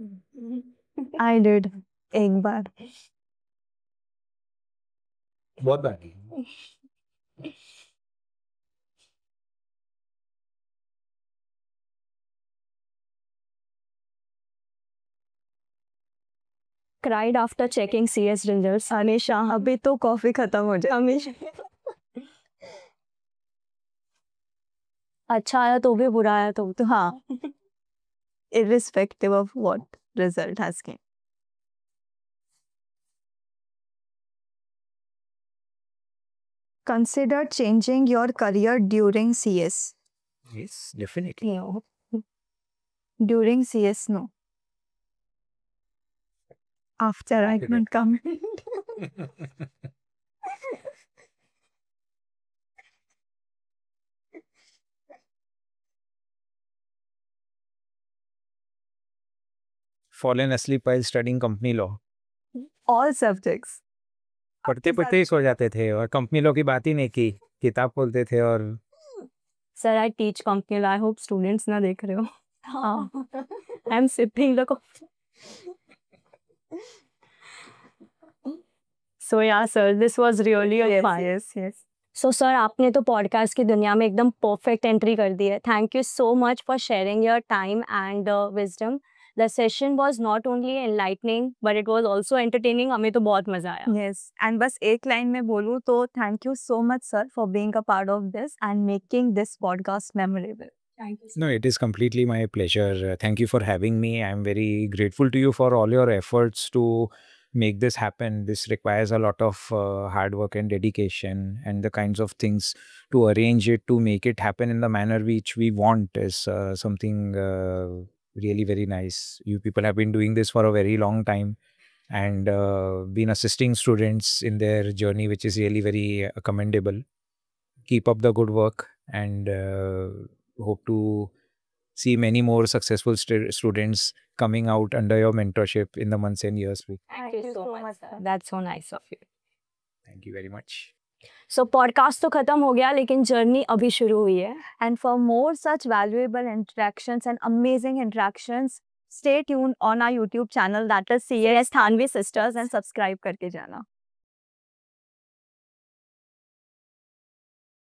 I did एक बार. बहुत बार. Cried after checking CS results. हमेशा. अभी तो कॉफी खत्म हो जाए. हमेशा. अच्छा आया तो भी, बुरा आया तो हाँ. Irrespective of what result has came. Consider changing your career during CS. Yes, definitely. No. During CS, no. After I can comment. Fallen asleep while studying company law. All subjects. पढ़ते पढ़ते ही सो जाते थे और कंपनी लॉ की बात ही नहीं की. किताब खोलते थे और Sir, I teach company law. I hope students ना देख रहे हो. हाँ. I'm sipping the coffee. So yeah, sir, this was really a fun. Yes. So sir, आपने तो पॉडकास्ट की दुनिया में एकदम परफेक्ट एंट्री कर दी है. Thank you so much for sharing your time and wisdom. The session was not only enlightening but it was also entertaining. हमें तो बहुत मजा आया. Yes. And बस एक लाइन में बोलूँ तो thank you so much sir for being a part of this and making this podcast memorable. Thank you. No, it is completely my pleasure. Thank you for having me. I'm very grateful to you for all your efforts to make this happen. This requires a lot of hard work and dedication, and the kinds of things to arrange it, to make it happen in the manner which we want is something really very nice. You people have been doing this for a very long time and been assisting students in their journey, which is really very commendable. Keep up the good work and hope to see many more successful students coming out under your mentorship in the months and years. Thank you so much, sir. That's so nice of you. Thank you very much. So podcast तो खत्म हो गया लेकिन journey अभी शुरू हुई है. And for more such valuable interactions and amazing interactions, stay tuned on our YouTube channel that is CS Thanvi Sisters and subscribe करके जाना.